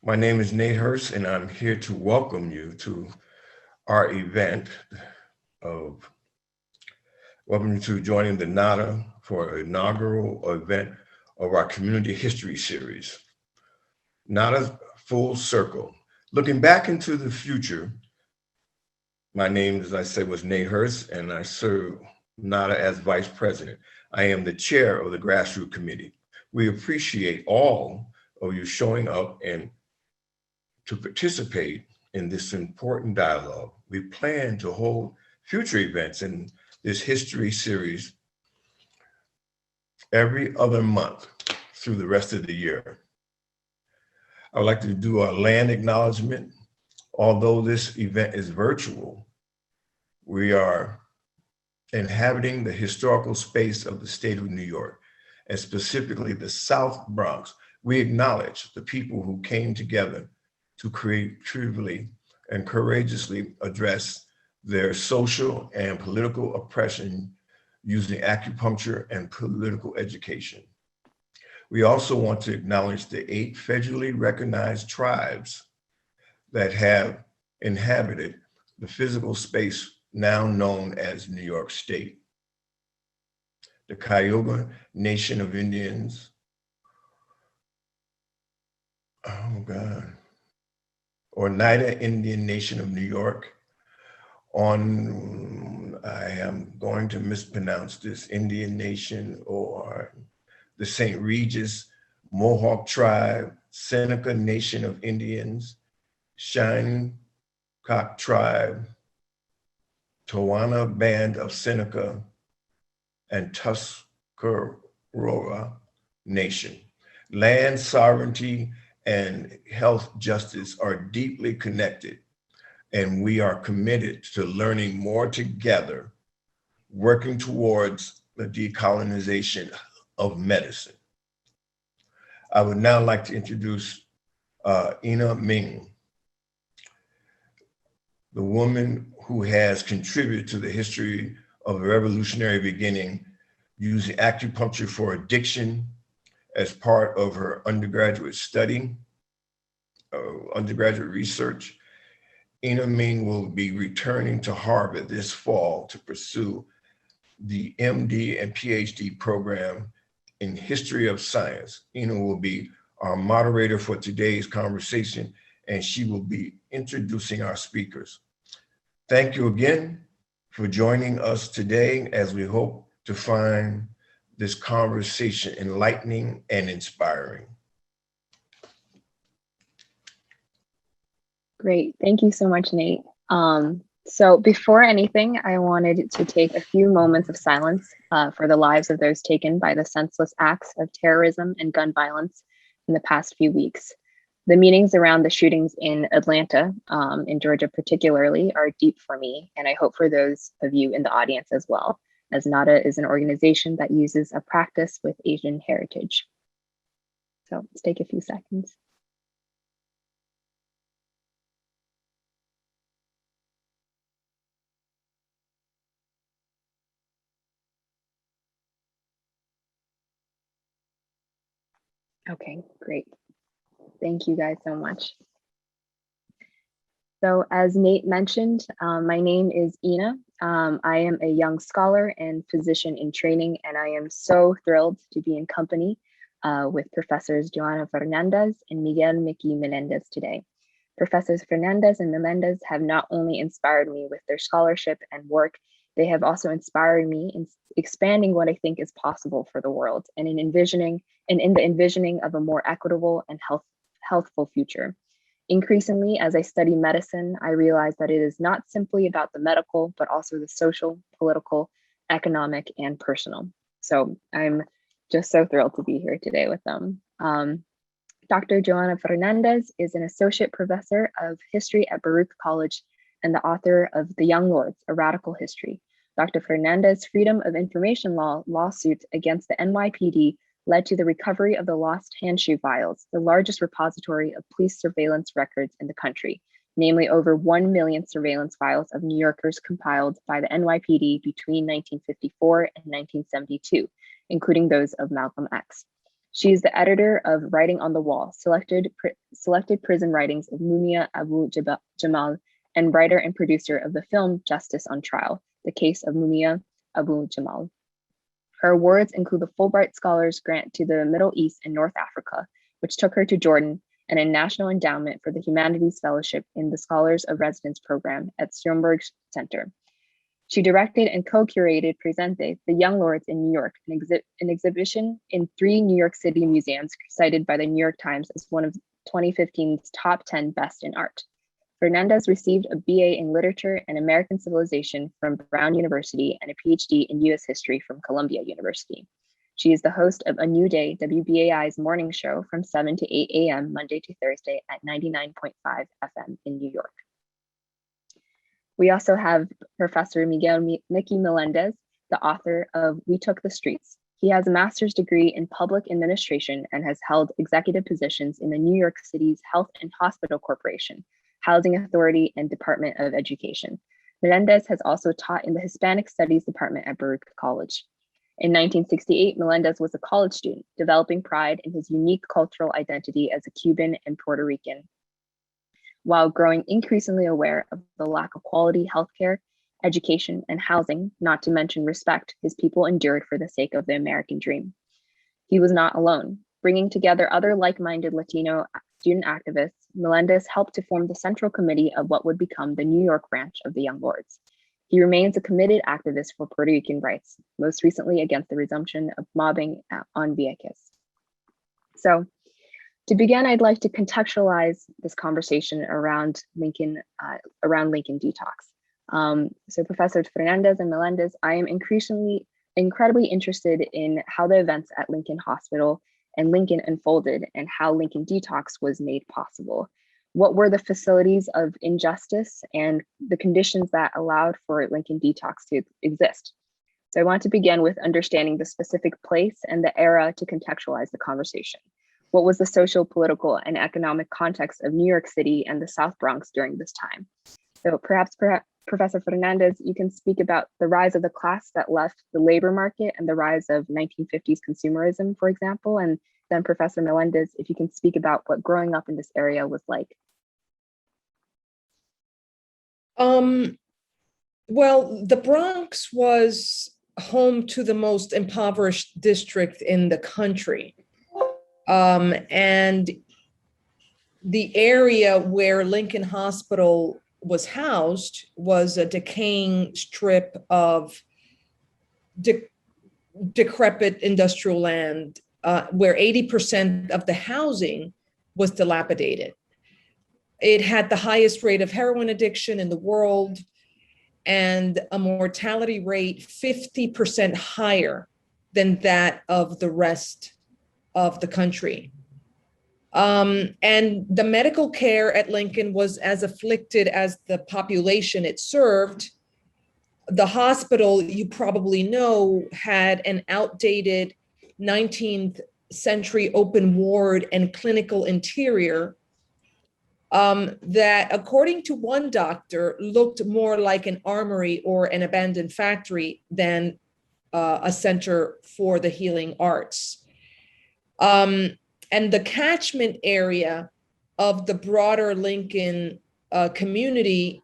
My name is Nate Hurst, and I'm here to welcome you to our event of welcome you to joining the NADA for an inaugural event of our Community History Series. NADA Full Circle. Looking back into the future, my name, as I said, was Nate Hurst, and I serve NADA as Vice President. I am the chair of the Grassroots Committee. We appreciate all of you showing up and to participate in this important dialogue. We plan to hold future events in this history series every other month through the rest of the year. I would like to do a land acknowledgement. Although this event is virtual, we are inhabiting the historical space of the state of New York, and specifically the South Bronx. We acknowledge the people who came together to creatively and courageously address their social and political oppression using acupuncture and political education. We also want to acknowledge the 8 federally recognized tribes that have inhabited the physical space now known as New York State. The Cayuga Nation of Indians, Oneida Indian Nation of New York, I am going to mispronounce this, Indian Nation, or the St. Regis Mohawk Tribe, Seneca Nation of Indians, Shinnecock Tribe, Towana Band of Seneca, and Tuscarora Nation. Land sovereignty and health justice are deeply connected, and we are committed to learning more together, working towards the decolonization of medicine. I would now like to introduce Eana Meng, the woman who has contributed to the history of a revolutionary beginning using acupuncture for addiction as part of her undergraduate study, undergraduate research. Eana Meng will be returning to Harvard this fall to pursue the MD and PhD program in history of science. Eana will be our moderator for today's conversation, and she will be introducing our speakers. Thank you again for joining us today as we hope to find this conversation enlightening and inspiring. Great, thank you so much, Nate. So before anything, I wanted to take a few moments of silence for the lives of those taken by the senseless acts of terrorism and gun violence in the past few weeks. The meanings around the shootings in Atlanta, in Georgia particularly, are deep for me, and I hope for those of you in the audience as well, as NADA is an organization that uses a practice with Asian heritage. So let's take a few seconds. Okay, great. Thank you guys so much. So as Nate mentioned, my name is Eana. I am a young scholar and physician in training, and I am so thrilled to be in company with Professors Johanna Fernández and Miguel Melendez today. Professors Fernández and Melendez have not only inspired me with their scholarship and work, they have also inspired me in expanding what I think is possible for the world and in the envisioning of a more equitable and healthful future. Increasingly, as I study medicine, I realize that it is not simply about the medical, but also the social, political, economic, and personal. So I'm just so thrilled to be here today with them. Dr. Johanna Fernández is an associate professor of history at Baruch College and the author of The Young Lords, A Radical History. Dr. Fernández's Freedom of Information Law lawsuit against the NYPD led to the recovery of the lost handshoe files, the largest repository of police surveillance records in the country, namely over 1 million surveillance files of New Yorkers compiled by the NYPD between 1954 and 1972, including those of Malcolm X. She is the editor of Writing on the Wall, selected prison writings of Mumia Abu Jamal, and writer and producer of the film Justice on Trial, The Case of Mumia Abu Jamal. Her awards include the Fulbright Scholars Grant to the Middle East and North Africa, which took her to Jordan, and a National Endowment for the Humanities Fellowship in the Scholars of Residence program at Sternberg Center. She directed and co-curated Presente, The Young Lords in New York, an exhibition in 3 New York City museums cited by the New York Times as one of 2015's top 10 best in art. Fernández received a BA in Literature and American Civilization from Brown University and a PhD in US History from Columbia University. She is the host of A New Day, WBAI's morning show from 7 to 8 a.m. Monday to Thursday at 99.5 FM in New York. We also have Professor Miguel Melendez, the author of We Took the Streets. He has a master's degree in public administration and has held executive positions in the New York City's Health and Hospital Corporation, Housing Authority, and Department of Education. Melendez has also taught in the Hispanic Studies Department at Baruch College. In 1968, Melendez was a college student, developing pride in his unique cultural identity as a Cuban and Puerto Rican, while growing increasingly aware of the lack of quality healthcare, education, and housing, not to mention respect his people endured for the sake of the American dream. He was not alone. Bringing together other like-minded Latino student activists, Melendez helped to form the central committee of what would become the New York branch of the Young Lords. He remains a committed activist for Puerto Rican rights, most recently against the resumption of mobbing on Vieques. So, to begin, I'd like to contextualize this conversation around Lincoln detox. So Professors Fernández and Melendez, I am incredibly interested in how the events at Lincoln Hospital and Lincoln unfolded and how Lincoln detox was made possible. What were the facilities of injustice and the conditions that allowed for Lincoln detox to exist? So I want to begin with understanding the specific place and the era to contextualize the conversation. What was the social, political, and economic context of New York City and the South Bronx during this time? So perhaps Professor Fernández, you can speak about the rise of the class that left the labor market and the rise of 1950s consumerism, for example, and then Professor Melendez, if you can speak about what growing up in this area was like. Well, the Bronx was home to the most impoverished district in the country. And the area where Lincoln Hospital was housed was a decaying strip of decrepit industrial land, where 80% of the housing was dilapidated. It had the highest rate of heroin addiction in the world and a mortality rate 50% higher than that of the rest of the country. And the medical care at Lincoln was as afflicted as the population it served. The hospital, you probably know, had an outdated 19th century open ward and clinical interior that, according to one doctor, looked more like an armory or an abandoned factory than a center for the healing arts. And the catchment area of the broader Lincoln community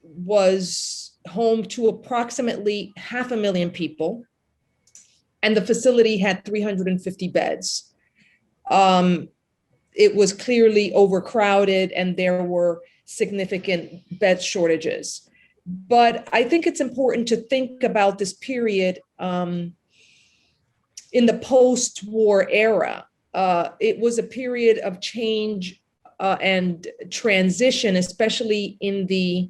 was home to approximately 500,000 people, and the facility had 350 beds. It was clearly overcrowded and there were significant bed shortages. But I think it's important to think about this period in the post-war era. It was a period of change and transition, especially in the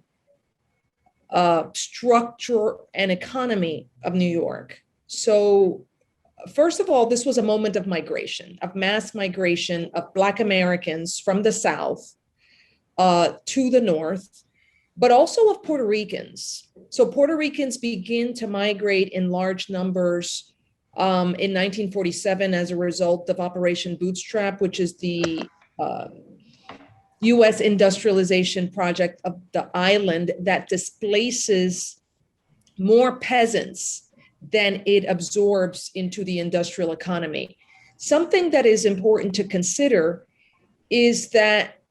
structure and economy of New York. So first of all, this was a moment of migration, of mass migration of Black Americans from the South to the North, but also of Puerto Ricans. So Puerto Ricans begin to migrate in large numbers in 1947 as a result of Operation Bootstrap, which is the US industrialization project of the island that displaces more peasants then it absorbs into the industrial economy. Something that is important to consider is that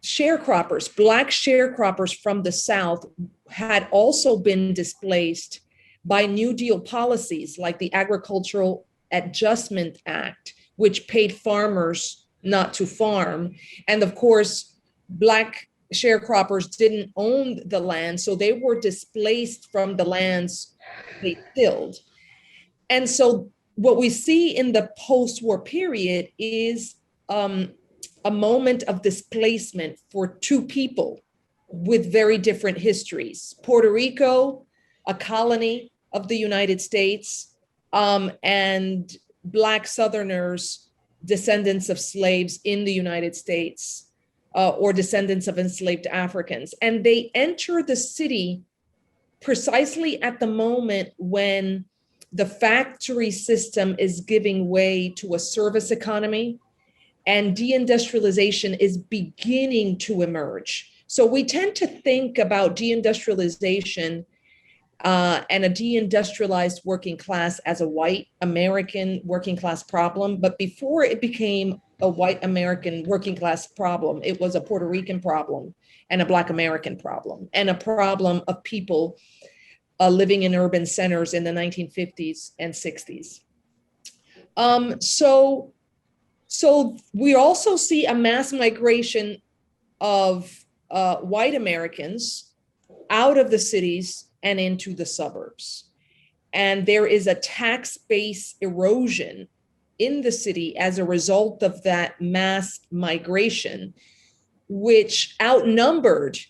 sharecroppers, Black sharecroppers from the South, had also been displaced by New Deal policies like the Agricultural Adjustment Act, which paid farmers not to farm. And of course, Black sharecroppers didn't own the land, so they were displaced from the lands they tilled. And so what we see in the post-war period is a moment of displacement for two people with very different histories. Puerto Rico, a colony of the United States, and Black Southerners, descendants of slaves in the United States, or descendants of enslaved Africans. And they enter the city precisely at the moment when the factory system is giving way to a service economy and deindustrialization is beginning to emerge. So we tend to think about deindustrialization and a deindustrialized working class as a white American working class problem. But before it became a white American working class problem, it was a Puerto Rican problem and a Black American problem and a problem of people living in urban centers in the 1950s and 60s. So we also see a mass migration of white Americans out of the cities and into the suburbs. And there is a tax base erosion in the city as a result of that mass migration, which outnumbered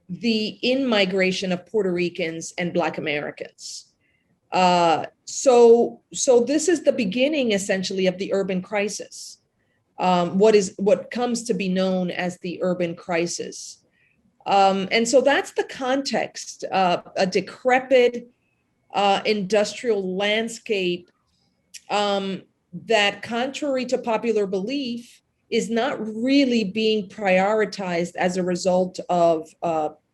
the in-migration of Puerto Ricans and Black Americans. So this is the beginning, essentially, of the urban crisis, what comes to be known as the urban crisis. And so that's the context, a decrepit industrial landscape that, contrary to popular belief, is not really being prioritized as a result of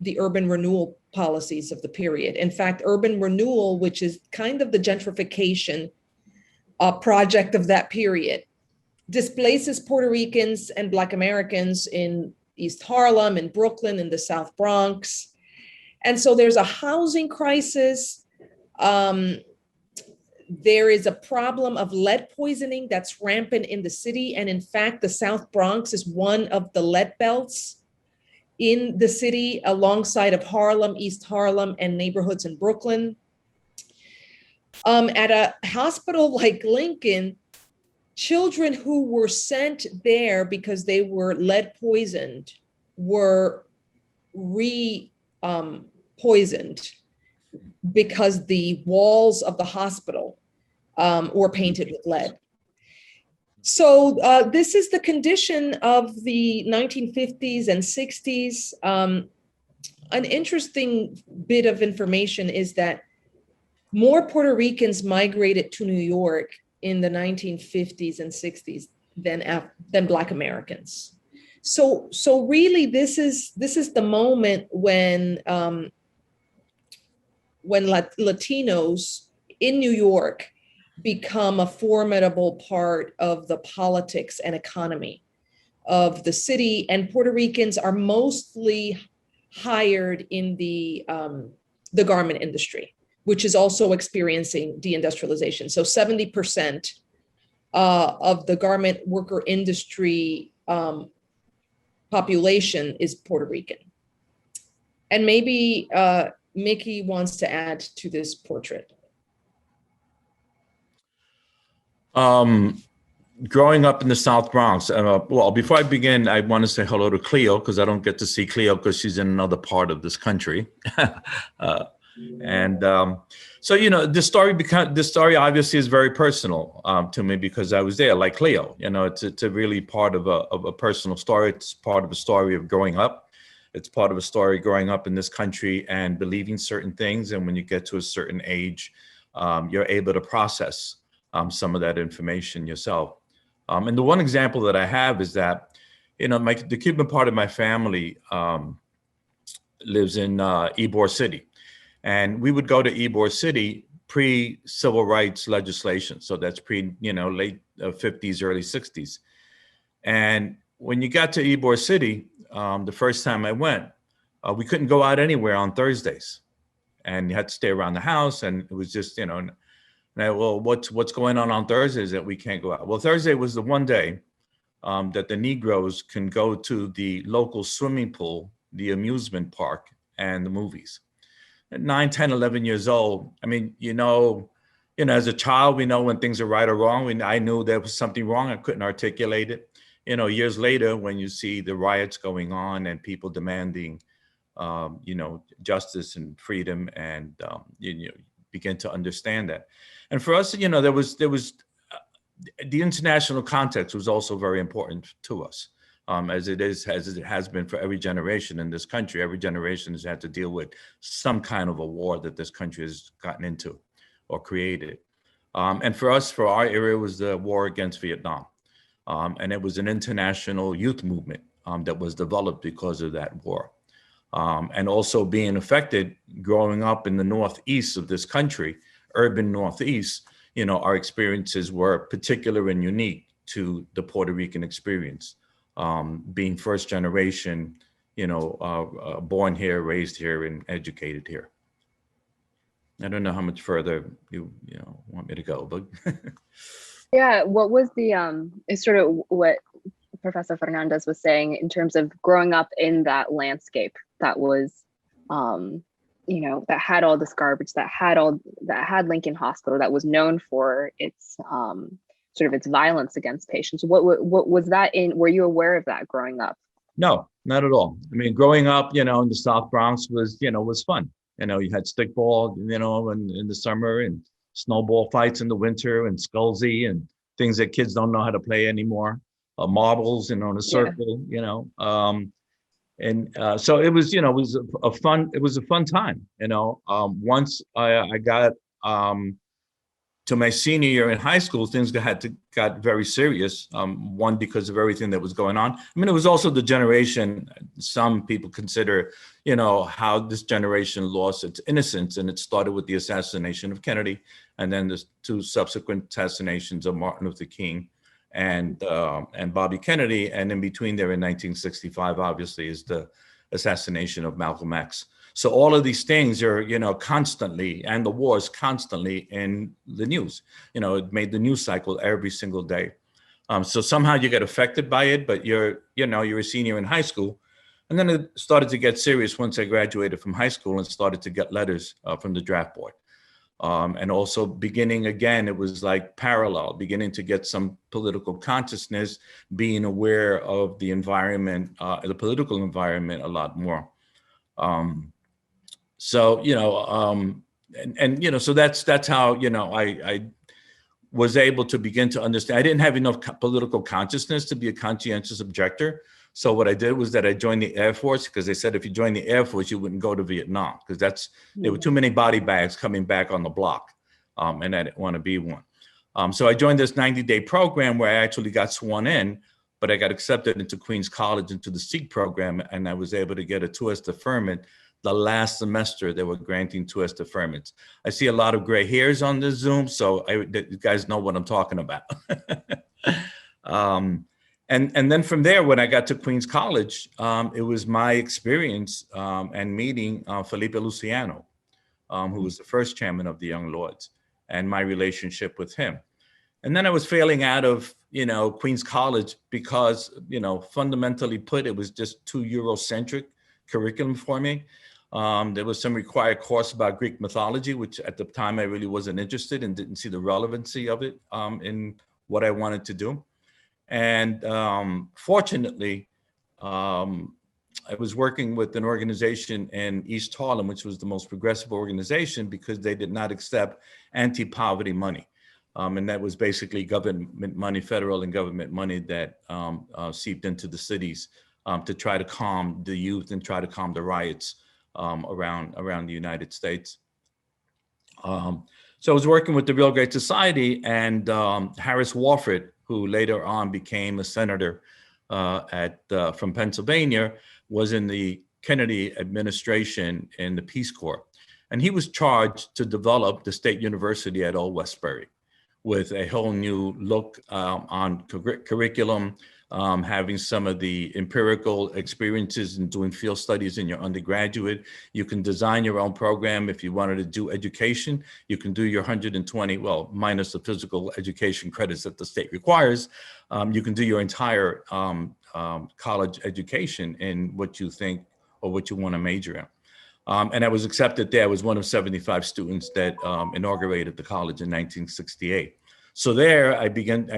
the urban renewal policies of the period. In fact, urban renewal, which is kind of the gentrification project of that period, displaces Puerto Ricans and Black Americans in East Harlem, in Brooklyn, in the South Bronx. And so there's a housing crisis. There is a problem of lead poisoning that's rampant in the city. And in fact, the South Bronx is one of the lead belts in the city, alongside of Harlem, East Harlem, and neighborhoods in Brooklyn. At a hospital like Lincoln, children who were sent there because they were lead poisoned were poisoned because the walls of the hospital were painted with lead. So this is the condition of the 1950s and 60s. An interesting bit of information is that more Puerto Ricans migrated to New York in the 1950s and 60s than Black Americans. So really, this is the moment when Latinos in New York become a formidable part of the politics and economy of the city, and Puerto Ricans are mostly hired in the garment industry, which is also experiencing deindustrialization. So 70% of the garment worker industry population is Puerto Rican. And maybe Mickey wants to add to this portrait. Growing up in the South Bronx, well, before I begin, I want to say hello to Cleo, because I don't get to see Cleo because she's in another part of this country. So, you know, this story obviously is very personal to me, because I was there, like Cleo. You know, it's a really part of a personal story. It's part of a story of growing up. It's part of a story growing up in this country and believing certain things. And when you get to a certain age, you're able to process some of that information yourself. And the one example that I have is that, you know, the Cuban part of my family lives in Ybor City. And we would go to Ybor City pre-civil rights legislation. So that's late 50s, early 60s. And when you got to Ybor City, the first time I went, we couldn't go out anywhere on Thursdays. And you had to stay around the house. And it was just, well, what's going on Thursdays that we can't go out? Well, Thursday was the one day that the Negroes can go to the local swimming pool, the amusement park, and the movies. At 9, 10, 11 years old, I mean, as a child, we know when things are right or wrong. I knew there was something wrong. I couldn't articulate it. Years later, when you see the riots going on and people demanding, justice and freedom, and you begin to understand that. And for us, there was the international context was also very important to us, as it has been for every generation in this country. Every generation has had to deal with some kind of a war that this country has gotten into or created. And for us, for our era, it was the war against Vietnam. And it was an international youth movement that was developed because of that war. And also being affected, growing up in the Northeast of this country, urban Northeast, our experiences were particular and unique to the Puerto Rican experience. Being first generation, born here, raised here, and educated here. I don't know how much further you want me to go, but yeah, what was the is sort of what Professor Fernandez was saying in terms of growing up in that landscape that was that had all this garbage, that had Lincoln Hospital, that was known for its sort of its violence against patients. What was that in? Were you aware of that growing up? No, not at all. I mean, growing up, in the South Bronx was fun. You had stickball, in the summer, and snowball fights in the winter, and Scully, and things that kids don't know how to play anymore. Marbles, in a circle, and so it was, it was a fun time. Once I got to my senior year in high school, things got very serious. One, because of everything that was going on. I mean, it was also the generation, some people consider, how this generation lost its innocence, and it started with the assassination of Kennedy, and then the 2 subsequent assassinations of Martin Luther King and Bobby Kennedy, and in between there in 1965, obviously, is the assassination of Malcolm X. So all of these things are, constantly, and the war is constantly in the news. It made the news cycle every single day. So somehow you get affected by it, but you're a senior in high school. And then it started to get serious once I graduated from high school and started to get letters from the draft board. And also beginning again, it was like parallel, beginning to get some political consciousness, being aware of the environment, the political environment a lot more. So, so that's how, I was able to begin to understand. I didn't have enough political consciousness to be a conscientious objector. So what I did was that I joined the Air Force, because they said if you joined the Air Force, you wouldn't go to Vietnam, because there were too many body bags coming back on the block, and I didn't want to be one. So I joined this 90-day program where I actually got sworn in, but I got accepted into Queens College into the SEEK program, and I was able to get a 2S deferment. The last semester they were granting 2S deferments. I see a lot of gray hairs on this Zoom, so you guys know what I'm talking about. And then from there, when I got to Queens College, it was my experience and meeting Felipe Luciano, who was the first chairman of the Young Lords, and my relationship with him. And then I was failing out of, Queens College because, fundamentally put, it was just too Eurocentric curriculum for me. There was some required course about Greek mythology, which at the time I really wasn't interested and didn't see the relevancy of it in what I wanted to do. And fortunately, I was working with an organization in East Harlem, which was the most progressive organization, because they did not accept anti-poverty money. And that was basically government money, federal and government money that seeped into the cities to try to calm the youth and try to calm the riots around the United States. So I was working with the Real Great Society, and Harris Wofford, who later on became a senator from Pennsylvania, was in the Kennedy administration in the Peace Corps. And he was charged to develop the State University at Old Westbury with a whole new look on curriculum, having some of the empirical experiences in doing field studies in your undergraduate. You can design your own program. If you wanted to do education, you can do your 120, well, minus the physical education credits that the state requires. You can do your entire college education in what you think or what you want to major in. And I was accepted there. I was one of 75 students that inaugurated the college in 1968. So there I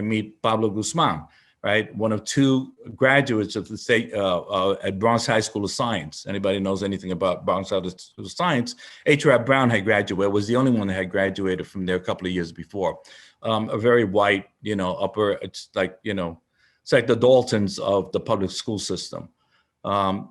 meet Pablo Guzman, right? One of two graduates of the state at Bronx High School of Science. Anybody knows anything about Bronx High School of Science? H. Rap Brown had graduated, was the only one that had graduated from there a couple of years before. A very white, upper, it's like the Daltons of the public school system.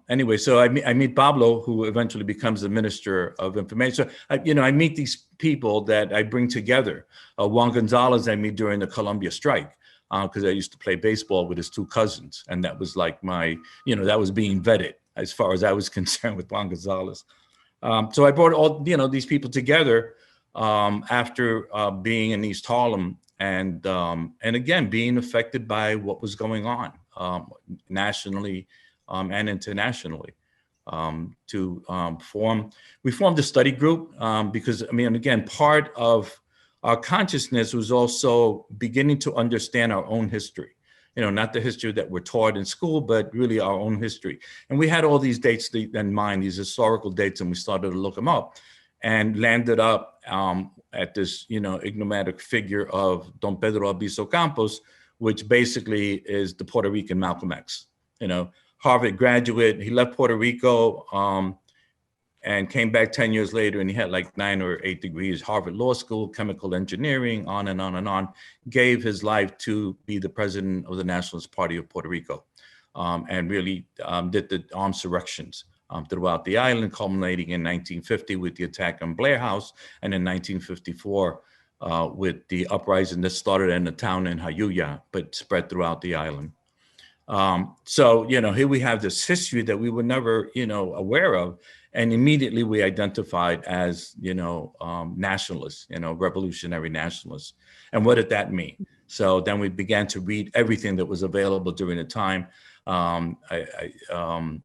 Anyway, so I meet Pablo, who eventually becomes the Minister of Information. So, I meet these people that I bring together. Juan Gonzalez, I meet during the Columbia strike, because I used to play baseball with his two cousins. And that was like that was being vetted as far as I was concerned with Juan Gonzalez. So I brought all, these people together after being in East Harlem and again, being affected by what was going on nationally and internationally. We formed a study group because, again, part of our consciousness was also beginning to understand our own history, not the history that we're taught in school, but really our own history. And we had all these dates in mind, these historical dates, and we started to look them up and landed up at this, enigmatic figure of Don Pedro Albizu Campos, which basically is the Puerto Rican Malcolm X, Harvard graduate. He left Puerto Rico and came back 10 years later, and he had like 9 or 8 degrees, Harvard Law School, chemical engineering, on and on and on, gave his life to be the president of the Nationalist Party of Puerto Rico, and really did the armed insurrections throughout the island, culminating in 1950 with the attack on Blair House, and in 1954 with the uprising that started in a town in Jayuya, but spread throughout the island. So, here we have this history that we were never, aware of. And immediately we identified as, nationalists, revolutionary nationalists. And what did that mean? So then we began to read everything that was available during the time.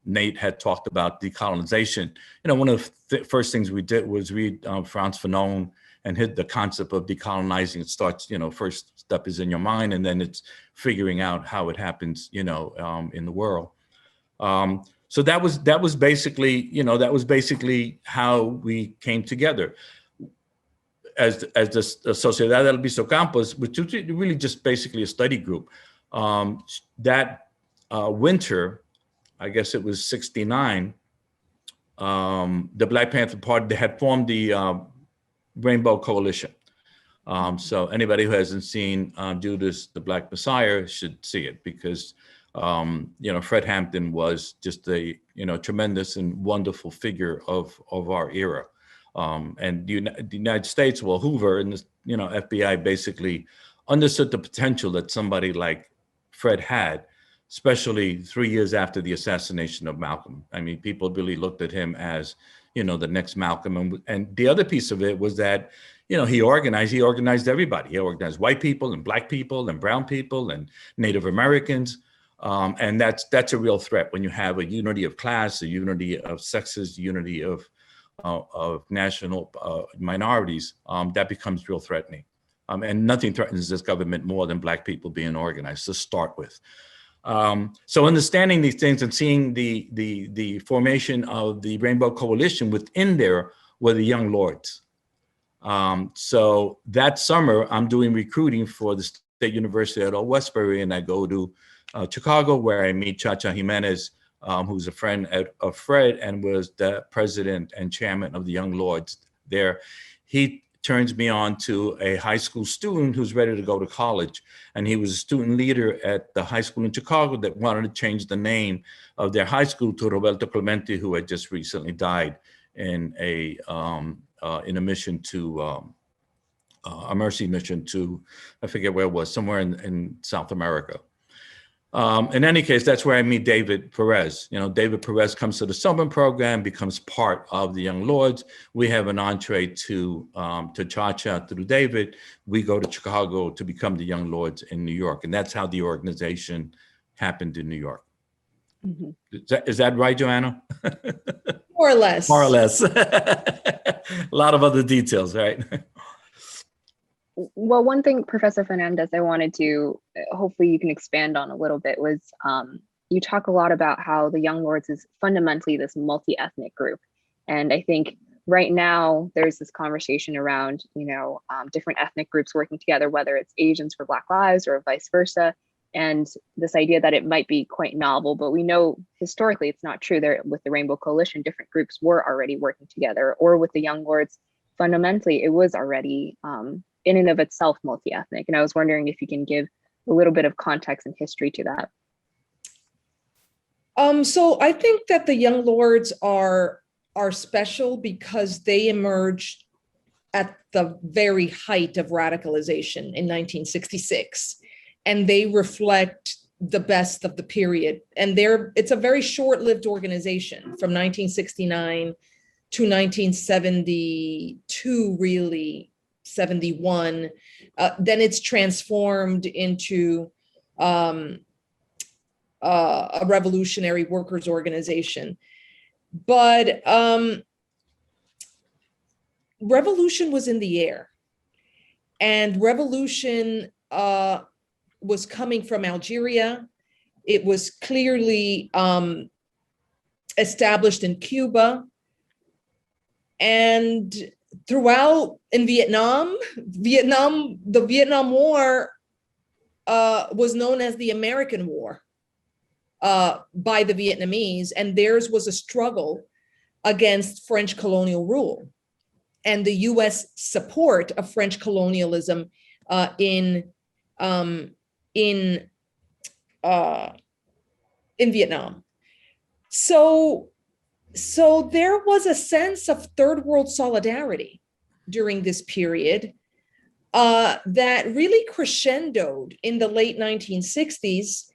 Nate had talked about decolonization. One of the first things we did was read Frantz Fanon and hit the concept of decolonizing. It starts, first step is in your mind, and then it's figuring out how it happens, in the world. So that was basically, how we came together as the Sociedad del Albizu Campos, which was really just basically a study group. That winter, I guess it was 69, the Black Panther Party, they had formed the Rainbow Coalition. So anybody who hasn't seen Judas the Black Messiah should see it, because Fred Hampton was just a tremendous and wonderful figure of our era. And the United States, well, Hoover and the FBI basically understood the potential that somebody like Fred had, especially 3 years after the assassination of Malcolm. People really looked at him as the next Malcolm. And the other piece of it was that he organized everybody. He organized white people and black people and brown people and Native Americans. And that's a real threat when you have a unity of class, a unity of sexes, unity of national minorities. That becomes real threatening. And nothing threatens this government more than black people being organized to start with. So understanding these things and seeing the formation of the Rainbow Coalition, within there were the Young Lords. So that summer, I'm doing recruiting for the State University at Old Westbury, and I go to Chicago, where I meet Chacha Jimenez, who's a friend of Fred and was the president and chairman of the Young Lords there. He turns me on to a high school student who's ready to go to college. And he was a student leader at the high school in Chicago that wanted to change the name of their high school to Roberto Clemente, who had just recently died in a mission to a mercy mission to, I forget where it was, somewhere in South America. In any case, that's where I meet David Perez. David Perez comes to the summer program, becomes part of the Young Lords. We have an entree to Cha-Cha through David. We go to Chicago to become the Young Lords in New York. And that's how the organization happened in New York. Mm-hmm. Is that right, Johanna? More or less. More or less. A lot of other details, right? Well, one thing, Professor Fernandez, I wanted to, hopefully you can expand on a little bit was, you talk a lot about how the Young Lords is fundamentally this multi-ethnic group. And I think right now there's this conversation around, different ethnic groups working together, whether it's Asians for Black Lives or vice versa. And this idea that it might be quite novel, but we know historically it's not true. There, with the Rainbow Coalition, different groups were already working together, or with the Young Lords, fundamentally it was already in and of itself multi-ethnic. And I was wondering if you can give a little bit of context and history to that. So I think that the Young Lords are special because they emerged at the very height of radicalization in 1966. And they reflect the best of the period. And it's a very short-lived organization from 1969 to 1972, really, 71. Then it's transformed into a revolutionary workers' organization. But revolution was in the air. And revolution was coming from Algeria. It was clearly established in Cuba. And throughout in Vietnam, the Vietnam War was known as the American War by the Vietnamese, and theirs was a struggle against French colonial rule and the US support of French colonialism in Vietnam. So there was a sense of third world solidarity during this period that really crescendoed in the late 1960s.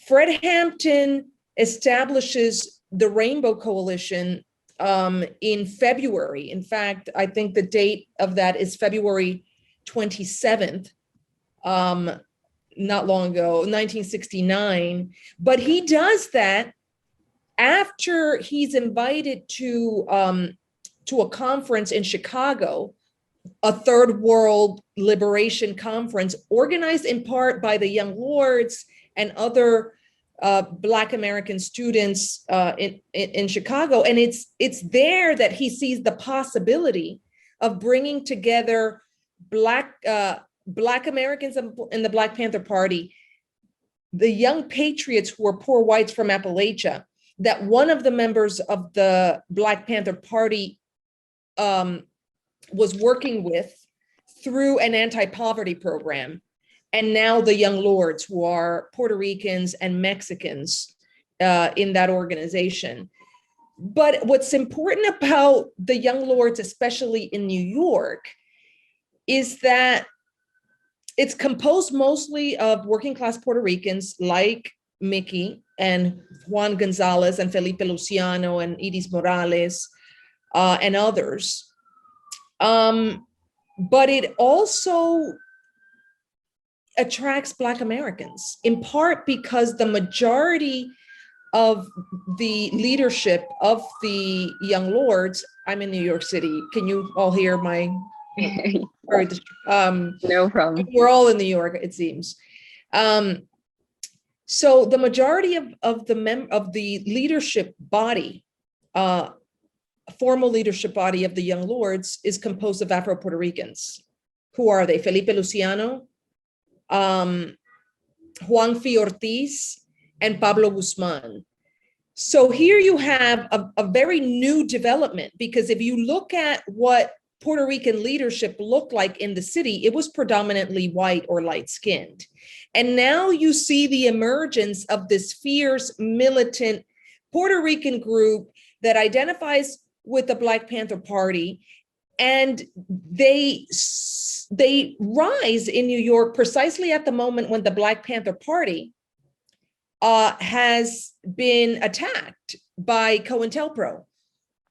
Fred Hampton establishes the Rainbow Coalition in February. In fact, I think the date of that is February 27th. Not long ago, 1969, but he does that after he's invited to a conference in Chicago, a Third World Liberation Conference organized in part by the Young Lords and other Black American students in Chicago. And it's there that he sees the possibility of bringing together Black Americans in the Black Panther Party, the Young Patriots who were poor whites from Appalachia, that one of the members of the Black Panther Party was working with through an anti-poverty program. And now the Young Lords, who are Puerto Ricans and Mexicans in that organization. But what's important about the Young Lords, especially in New York, is that it's composed mostly of working class Puerto Ricans like Mickey and Juan Gonzalez and Felipe Luciano and Iris Morales and others. But it also attracts Black Americans, in part because the majority of the leadership of the Young Lords, I'm in New York City. Can you all hear my... No problem. We're all in New York, it seems. So the majority of the leadership body, formal leadership body of the Young Lords is composed of Afro-Puerto Ricans. Who are they? Felipe Luciano, Juan F. Ortiz, and Pablo Guzman. So here you have a very new development, because if you look at what Puerto Rican leadership looked like in the city, it was predominantly white or light-skinned. And now you see the emergence of this fierce, militant Puerto Rican group that identifies with the Black Panther Party. And they rise in New York precisely at the moment when the Black Panther Party has been attacked by COINTELPRO,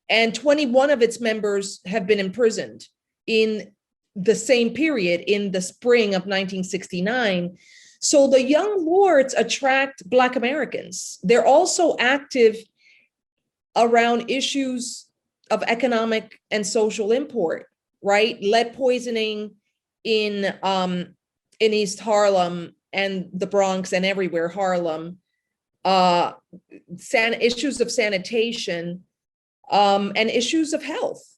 and 21 of its members have been imprisoned in the same period, in the spring of 1969. So the Young Lords attract Black Americans. They're also active around issues of economic and social import, right? Lead poisoning in East Harlem and the Bronx and everywhere, Harlem, issues of sanitation, and issues of health.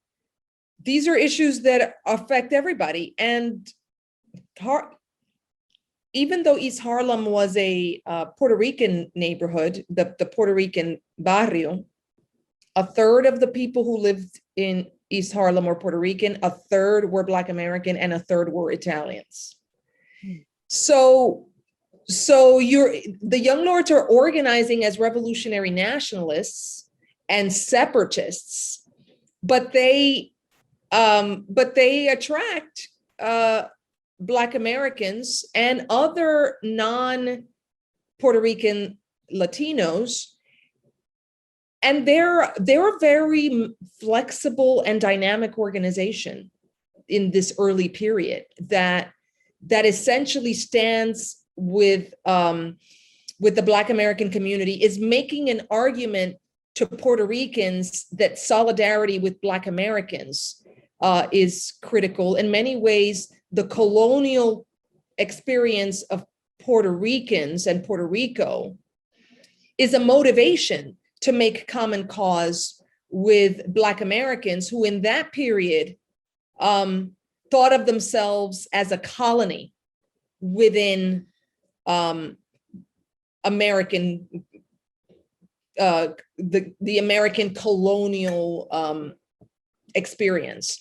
These are issues that affect everybody. And even though East Harlem was a Puerto Rican neighborhood, the Puerto Rican barrio, a third of the people who lived in East Harlem were Puerto Rican, a third were Black American, and a third were Italians. So the Young Lords are organizing as revolutionary nationalists and separatists, but they attract Black Americans and other non-Puerto Rican Latinos. And they're a very flexible and dynamic organization in this early period that essentially stands with the Black American community, is making an argument to Puerto Ricans that solidarity with Black Americans is critical. In many ways, the colonial experience of Puerto Ricans and Puerto Rico is a motivation to make common cause with Black Americans who in that period thought of themselves as a colony within American, the American colonial experience.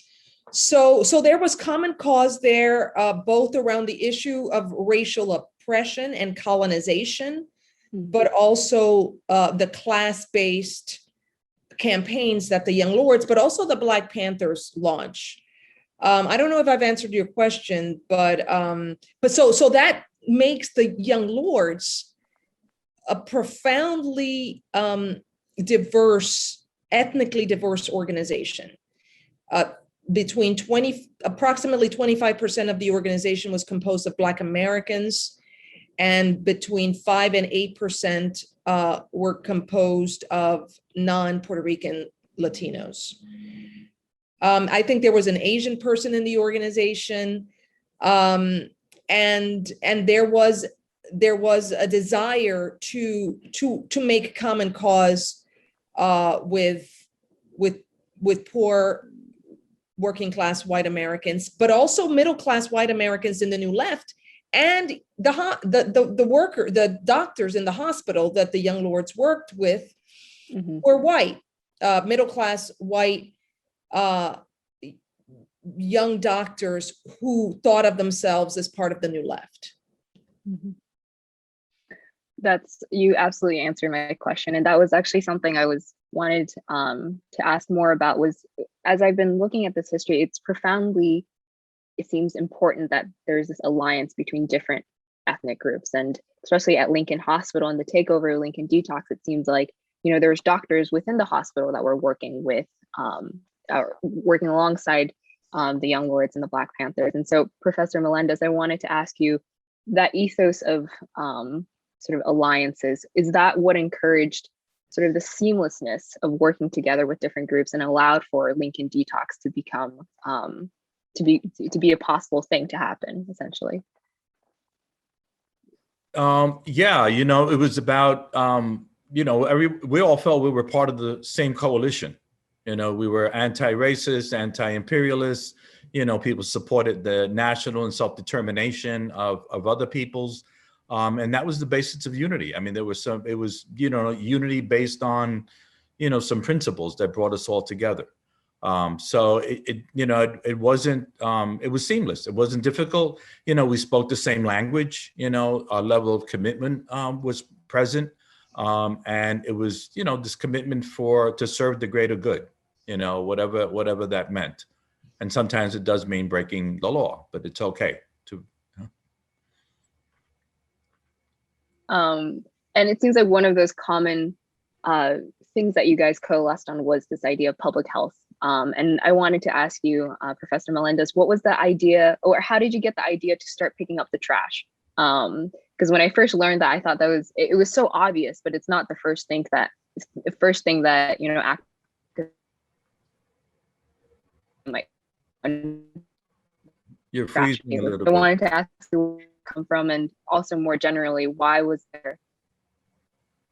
So there was common cause there, both around the issue of racial oppression and colonization, but also the class-based campaigns that the Young Lords, but also the Black Panthers launch. I don't know if I've answered your question, but so that makes the Young Lords a profoundly diverse, ethnically diverse organization. Approximately 25% of the organization was composed of Black Americans, and between 5 and 8% were composed of non-Puerto Rican Latinos. I think there was an Asian person in the organization, and there was a desire to make common cause with poor working class white Americans, but also middle class white Americans in the New Left, and the doctors in the hospital that the Young Lords worked with were white, middle class white young doctors who thought of themselves as part of the New Left. You absolutely answered my question, and that was actually something I wanted to ask more about. Was, as I've been looking at this history, it seems important that there's this alliance between different ethnic groups, and especially at Lincoln Hospital and the takeover of Lincoln Detox, it seems like, there was doctors within the hospital that were working with working alongside the Young Lords and the Black Panthers. And so, Professor Melendez, I wanted to ask you, that ethos of sort of alliances, is that what encouraged sort of the seamlessness of working together with different groups and allowed for Lincoln Detox to become to be a possible thing to happen, essentially? Yeah, it was about we all felt we were part of the same coalition. We were anti-racist, anti-imperialist. People supported the national and self-determination of other peoples. And that was the basis of unity. I mean, it was unity based on, some principles that brought us all together. So it was seamless. It wasn't difficult. We spoke the same language, our level of commitment was present. And it was, this commitment to serve the greater good, whatever that meant. And sometimes it does mean breaking the law, but it's okay to. And it seems like one of those common things that you guys coalesced on was this idea of public health. And I wanted to ask you, Professor Melendez, what was the idea, or how did you get the idea to start picking up the trash? Because when I first learned that, I thought that it was so obvious, but it's not the first thing that you know, like You're trash freezing a little I bit. wanted to ask you where it come from, and also more generally, why was there?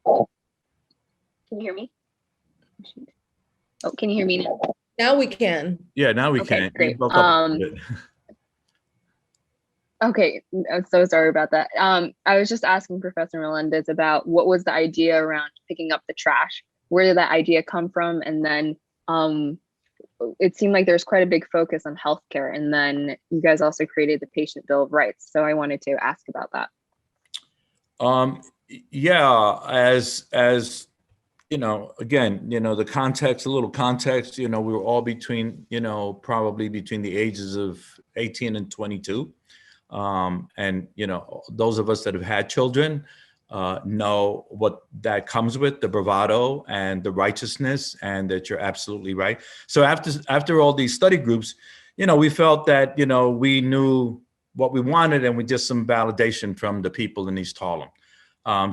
Can you hear me? Oh, can you hear me now? Now we can. Yeah, now we Okay, can. You great. broke up a bit. Okay, I'm so sorry about that. I was just asking Professor Melendez about what was the idea around picking up the trash? Where did that idea come from? And then it seemed like there's quite a big focus on healthcare. And then you guys also created the Patient Bill of Rights. So I wanted to ask about that. Yeah, as you know, again, you know, the context, a little context, you know, we were all between, you know, probably between the ages of 18 and 22. And, you know, those of us that have had children know what that comes with, the bravado and the righteousness, and that you're absolutely right. So after all these study groups, you know, we felt that, you know, we knew what we wanted, and we did some validation from the people in East Harlem.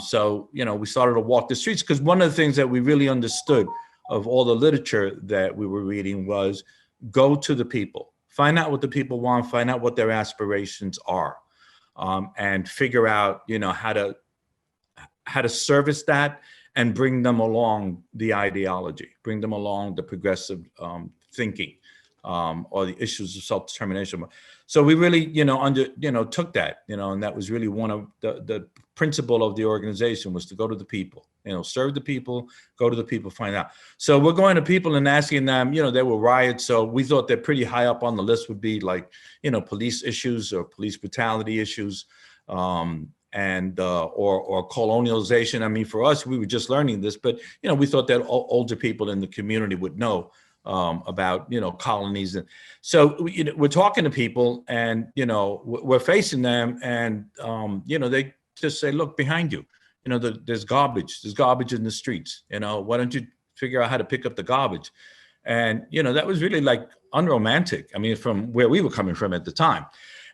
So, you know, we started to walk the streets, because one of the things that we really understood of all the literature that we were reading was go to the people, find out what the people want, find out what their aspirations are, and figure out, you know, how to service that and bring them along the ideology, bring them along the progressive thinking, or the issues of self-determination. So we really, you know, took that, you know, and that was really one of the principle of the organization, was to go to the people, you know, serve the people, go to the people, find out. So we're going to people and asking them, you know, there were riots. So we thought that pretty high up on the list would be like, you know, police issues or police brutality issues, and or colonialization. I mean, for us, we were just learning this, but, you know, we thought that older people in the community would know about, you know, colonies. And so, you know, we're talking to people, and, you know, we're facing them, and, you know, they just say, look behind you, you know, there's garbage in the streets, you know, why don't you figure out how to pick up the garbage? And, you know, that was really like unromantic. I mean, from where we were coming from at the time.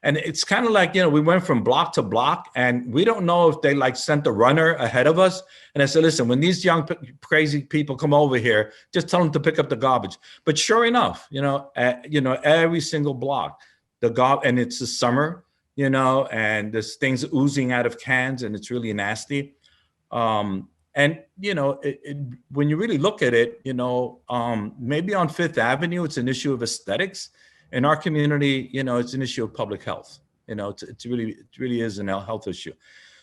And it's kind of like, you know, we went from block to block, and we don't know if they like sent a runner ahead of us. And I said, listen, when these young crazy people come over here, just tell them to pick up the garbage. But sure enough, you know, every single block, and it's the summer, you know, and there's things oozing out of cans, and it's really nasty. And, you know, when you really look at it, you know, maybe on Fifth Avenue, it's an issue of aesthetics. In our community, you know, it's an issue of public health. You know, it really is a health issue.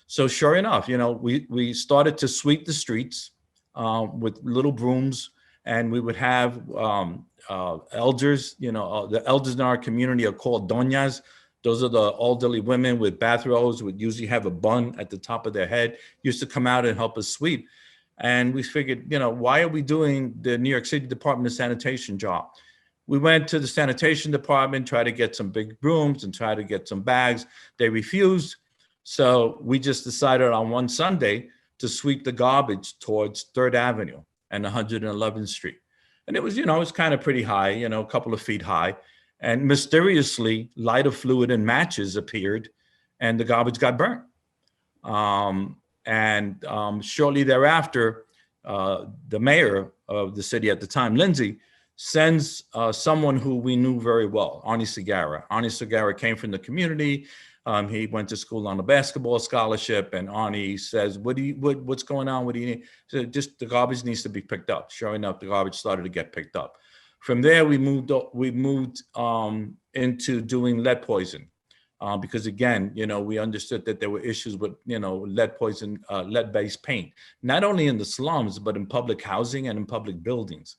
So sure enough, you know, we started to sweep the streets with little brooms, and we would have elders. You know, the elders in our community are called doñas. Those are the elderly women with bathrobes, would usually have a bun at the top of their head, used to come out and help us sweep. And we figured, you know, why are we doing the New York City Department of Sanitation job? We went to the sanitation department, tried to get some big brooms and try to get some bags. They refused. So we just decided on one Sunday to sweep the garbage towards 3rd Avenue and 111th Street. And it was, you know, it was kind of pretty high, you know, a couple of feet high. And mysteriously, lighter fluid and matches appeared, and the garbage got burnt. Shortly thereafter, the mayor of the city at the time, Lindsay, sends someone who we knew very well, Arnie Segarra. Arnie Segarra came from the community. He went to school on a basketball scholarship, and Arnie says, what's going on? What do you need? So just the garbage needs to be picked up. Sure enough, the garbage started to get picked up. From there, we moved into doing lead poison, because again, you know, we understood that there were issues with, you know, lead poison, lead-based paint, not only in the slums, but in public housing and in public buildings.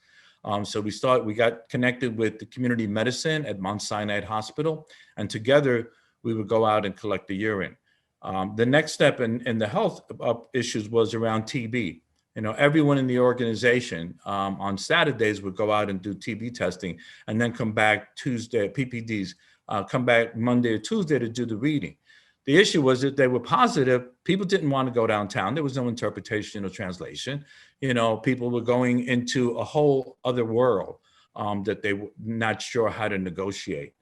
So we got connected with the community medicine at Mount Sinai Hospital, and together we would go out and collect the urine. The next step in the health issues was around TB. You know, everyone in the organization on Saturdays would go out and do TB testing, and then come back Tuesday, PPDs, come back Monday or Tuesday to do the reading. The issue was that they were positive. People didn't want to go downtown. There was no interpretation or translation. People were going into a whole other world that they were not sure how to negotiate.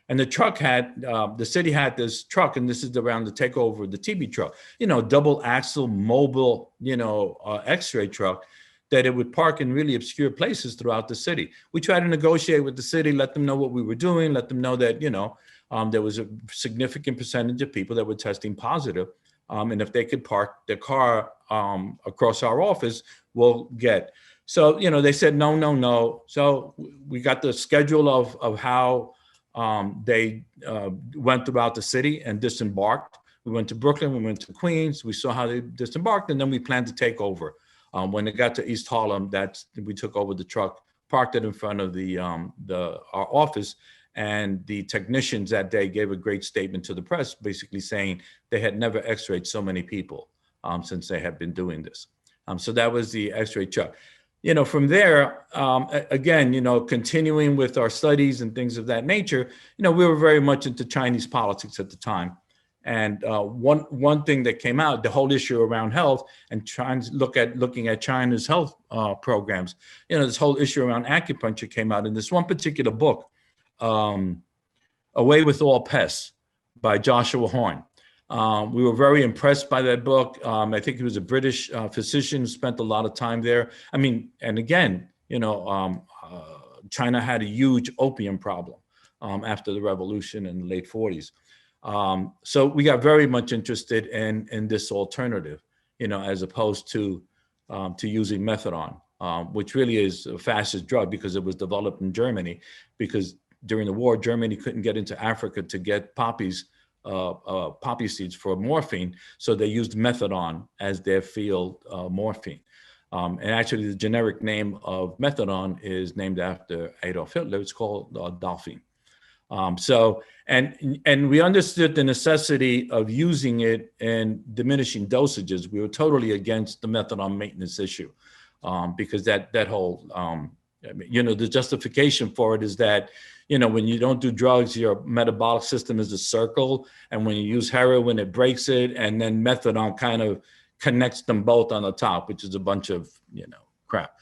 And the truck the city had this truck, and this is around the takeover of the TB truck, double axle mobile, x-ray truck that it would park in really obscure places throughout the city. We tried to negotiate with the city, let them know what we were doing, let them know that, there was a significant percentage of people that were testing positive. And if they could park their car across our office, we'll get. So, they said, no. So we got the schedule of how they went throughout the city and disembarked. We went to Brooklyn, we went to Queens, we saw how they disembarked, and then we planned to take over. When it got to East Harlem, we took over the truck, parked it in front of our office, and the technicians that day gave a great statement to the press, basically saying they had never x-rayed so many people since they had been doing this. So that was the x-ray truck. From there, again, continuing with our studies and things of that nature, we were very much into Chinese politics at the time. And one thing that came out, the whole issue around health and trying to looking at China's health programs, this whole issue around acupuncture came out in this one particular book, Away with All Pests by Joshua Horn. We were very impressed by that book. I think he was a British physician who spent a lot of time there. I mean, and again, China had a huge opium problem after the revolution in the late 40s. So we got very much interested in this alternative, as opposed to using methadone, which really is a fascist drug because it was developed in Germany, because during the war, Germany couldn't get into Africa to get poppy seeds for morphine. So they used methadone as their field morphine. And actually the generic name of methadone is named after Adolf Hitler. It's called Dolphine. And we understood the necessity of using it in diminishing dosages. We were totally against the methadone maintenance issue because that whole, the justification for it is that, when you don't do drugs, your metabolic system is a circle. And when you use heroin, it breaks it. And then methadone kind of connects them both on the top, which is a bunch of, crap.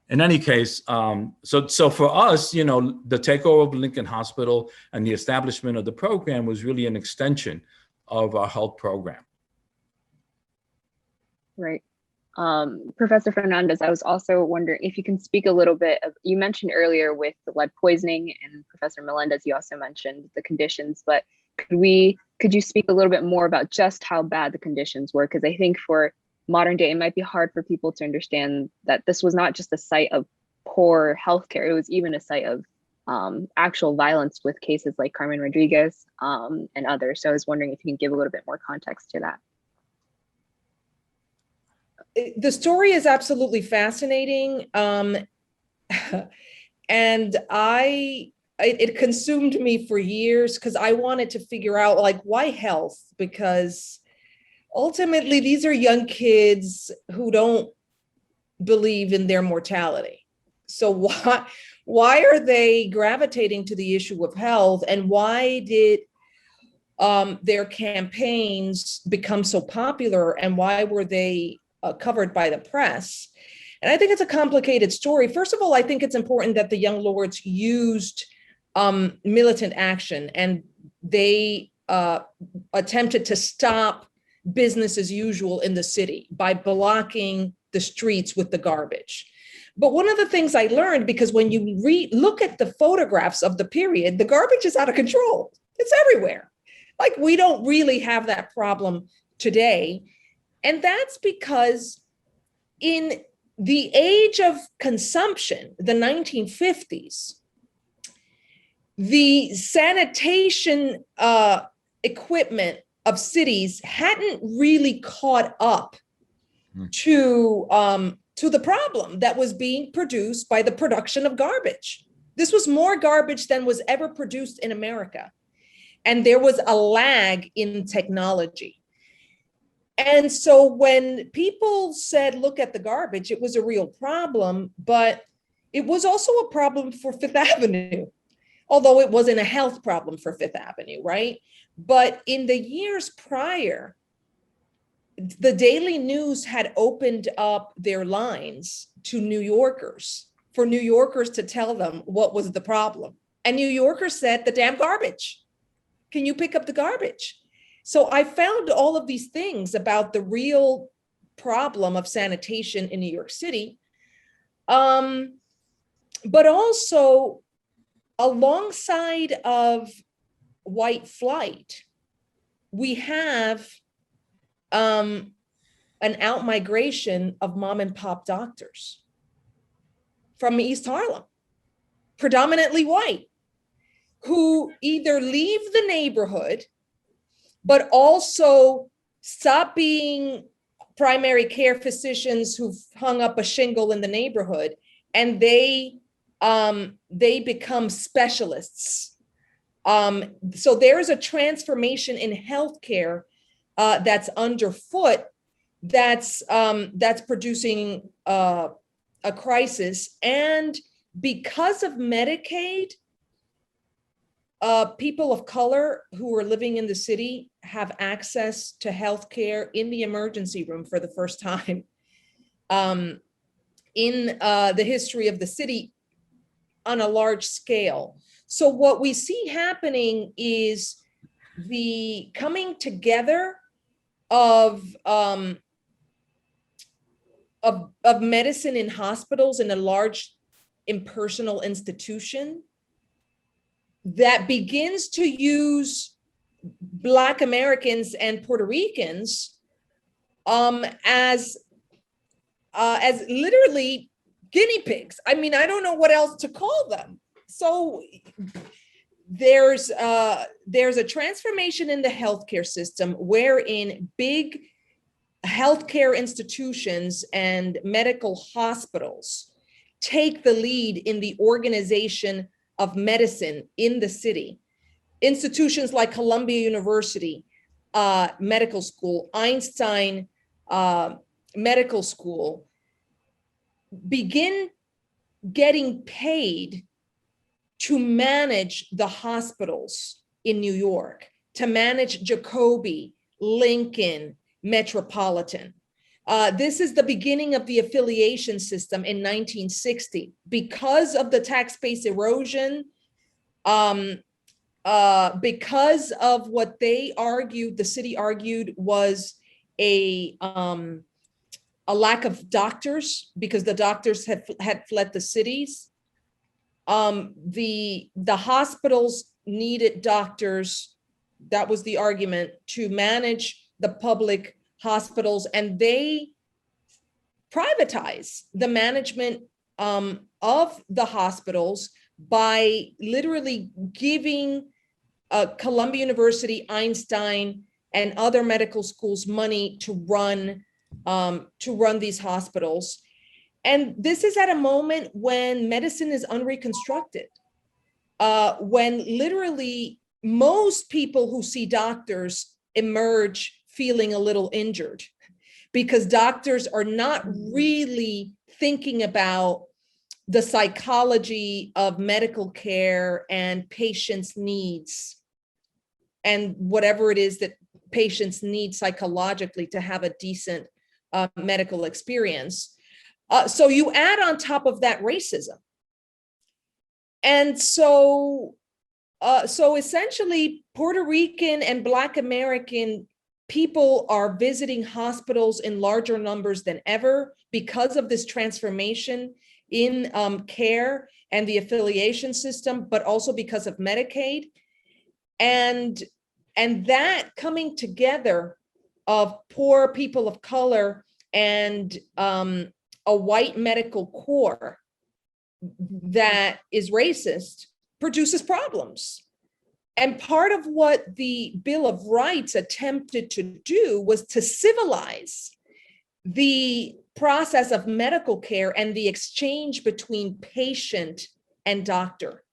In any case, so for us, the takeover of Lincoln Hospital and the establishment of the program was really an extension of our health program. Right. Professor Fernandez, I was also wondering if you can speak a little bit of, you mentioned earlier with the lead poisoning, and Professor Melendez, you also mentioned the conditions, but could you speak a little bit more about just how bad the conditions were? Because I think for modern day, it might be hard for people to understand that this was not just a site of poor healthcare, it was even a site of actual violence with cases like Carmen Rodriguez and others. So I was wondering if you can give a little bit more context to that. The story is absolutely fascinating. And it consumed me for years because I wanted to figure out, like, why health? Because ultimately, these are young kids who don't believe in their mortality. So why are they gravitating to the issue of health? And why did their campaigns become so popular? And why were they covered by the press? And I think it's a complicated story. First of all, I think it's important that the Young Lords used militant action, and they attempted to stop business as usual in the city by blocking the streets with the garbage. But one of the things I learned, because when you look at the photographs of the period, the garbage is out of control. It's everywhere. Like, we don't really have that problem today. And that's because in the age of consumption, the 1950s, the sanitation equipment of cities hadn't really caught up to the problem that was being produced by the production of garbage. This was more garbage than was ever produced in America. And there was a lag in technology. And so when people said, look at the garbage, it was a real problem, but it was also a problem for Fifth Avenue. although it wasn't a health problem for Fifth Avenue, right? But in the years prior, the Daily News had opened up their lines to New Yorkers, for New Yorkers to tell them what was the problem. And New Yorkers said, the damn garbage. Can you pick up the garbage? So I found all of these things about the real problem of sanitation in New York City. But also alongside of white flight, we have an outmigration of mom and pop doctors from East Harlem, predominantly white, who either leave the neighborhood, but also stop being primary care physicians who've hung up a shingle in the neighborhood, and they become specialists. So there's a transformation in healthcare that's underfoot, that's producing a crisis. And because of Medicaid, people of color who are living in the city have access to healthcare in the emergency room for the first time in the history of the city on a large scale. So what we see happening is the coming together of medicine in hospitals in a large impersonal institution that begins to use Black Americans and Puerto Ricans as literally guinea pigs. I mean, I don't know what else to call them. So there's a transformation in the healthcare system wherein big healthcare institutions and medical hospitals take the lead in the organization of medicine in the city. Institutions like Columbia University Medical School, Einstein Medical School, begin getting paid to manage the hospitals in New York, to manage Jacobi, Lincoln, Metropolitan. This is the beginning of the affiliation system in 1960. Because of the tax base erosion, because of what they argued, the city argued was a lack of doctors, because the doctors had fled the cities. The hospitals needed doctors. That was the argument, to manage the public hospitals, and they privatize the management of the hospitals by literally giving Columbia University, Einstein, and other medical schools money to run these hospitals. And this is at a moment when medicine is unreconstructed, when literally most people who see doctors emerge feeling a little injured, because doctors are not really thinking about the psychology of medical care and patients' needs and whatever it is that patients need psychologically to have a decent medical experience. So you add on top of that racism. And so essentially Puerto Rican and Black American people are visiting hospitals in larger numbers than ever because of this transformation in care and the affiliation system, but also because of Medicaid. And that coming together of poor people of color and a white medical corps that is racist produces problems. And part of what the Bill of Rights attempted to do was to civilize the process of medical care and the exchange between patient and doctor.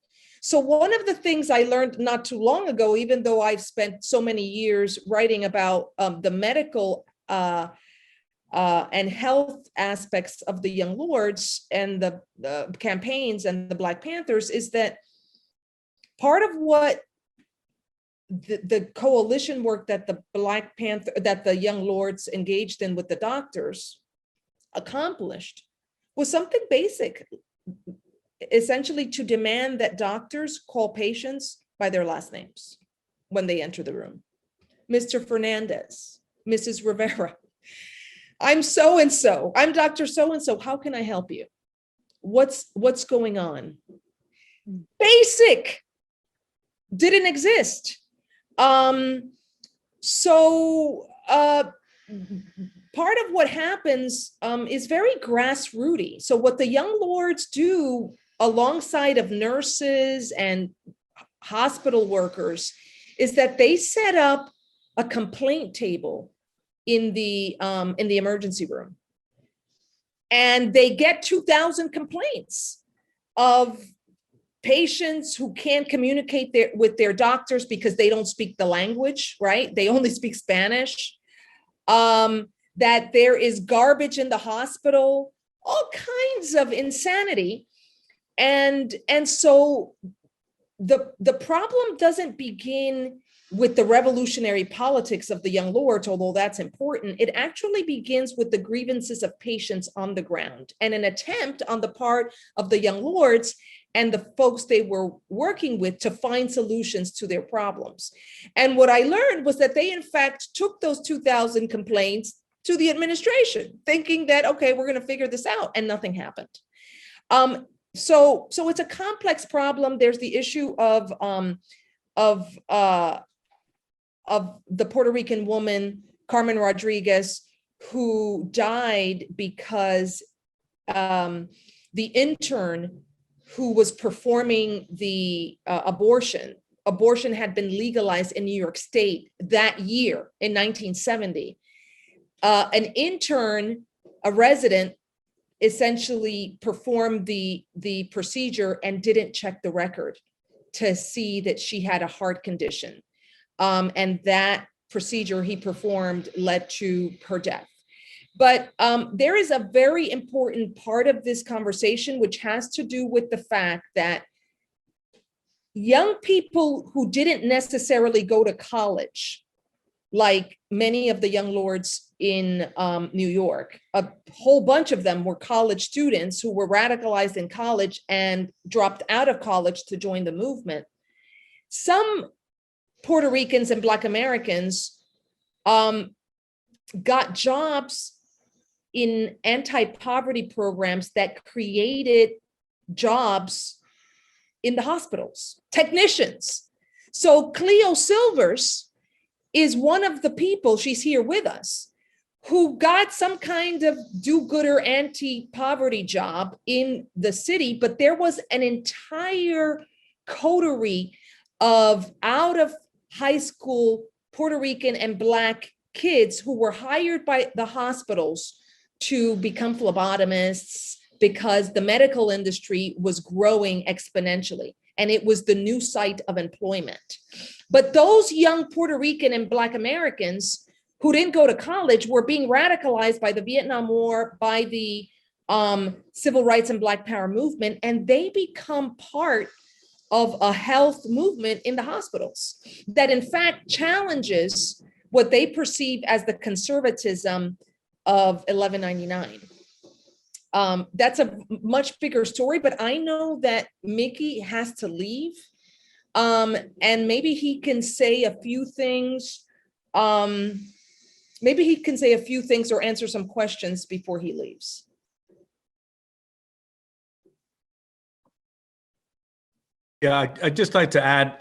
So one of the things I learned not too long ago, even though I've spent so many years writing about the medical and health aspects of the Young Lords and the campaigns and the Black Panthers, is that Part of what the coalition work that the Black Panther, that the Young Lords engaged in with the doctors accomplished was something basic, essentially to demand that doctors call patients by their last names when they enter the room. Mr. Fernandez, Mrs. Rivera, I'm so-and-so, I'm Dr. So-and-so, how can I help you? What's going on? Basic, didn't exist. Part of what happens is very grassrooty. So what the Young Lords do alongside of nurses and hospital workers is that they set up a complaint table in the emergency room. And they get 2,000 complaints of patients who can't communicate with their doctors because they don't speak the language, right? They only speak Spanish. That there is garbage in the hospital, all kinds of insanity. And so the problem doesn't begin with the revolutionary politics of the Young Lords, although that's important. It actually begins with the grievances of patients on the ground and an attempt on the part of the Young Lords and the folks they were working with to find solutions to their problems. And what I learned was that they in fact took those 2,000 complaints to the administration, thinking that, okay, we're going to figure this out, and nothing happened. So it's a complex problem. There's the issue of the Puerto Rican woman, Carmen Rodriguez, who died because the intern who was performing the abortion had been legalized in New York State that year in 1970. An intern, a resident, essentially performed the procedure and didn't check the record to see that she had a heart condition. And that procedure he performed led to her death. But there is a very important part of this conversation, which has to do with the fact that young people who didn't necessarily go to college, like many of the Young Lords in New York, a whole bunch of them were college students who were radicalized in college and dropped out of college to join the movement. Some Puerto Ricans and Black Americans got jobs in anti-poverty programs that created jobs in the hospitals, technicians. So Cleo Silvers is one of the people, she's here with us, who got some kind of do-gooder anti-poverty job in the city, but there was an entire coterie of out of high school Puerto Rican and Black kids who were hired by the hospitals to become phlebotomists because the medical industry was growing exponentially and it was the new site of employment. But those young Puerto Rican and Black Americans who didn't go to college were being radicalized by the Vietnam War, by the civil rights and Black Power movement, and they become part of a health movement in the hospitals that in fact challenges what they perceive as the conservatism of 1199. That's a much bigger story, but I know that Mickey has to leave. And maybe he can say a few things. Maybe he can say a few things or answer some questions before he leaves. Yeah, I'd just like to add,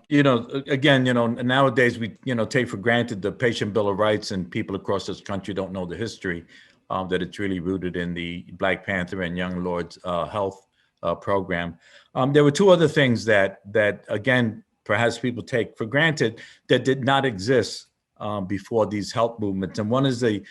again, nowadays we, take for granted the Patient Bill of Rights, and people across this country don't know the history, that it's really rooted in the Black Panther and Young Lords health program. There were two other things that again, perhaps people take for granted that did not exist before these health movements. And one is the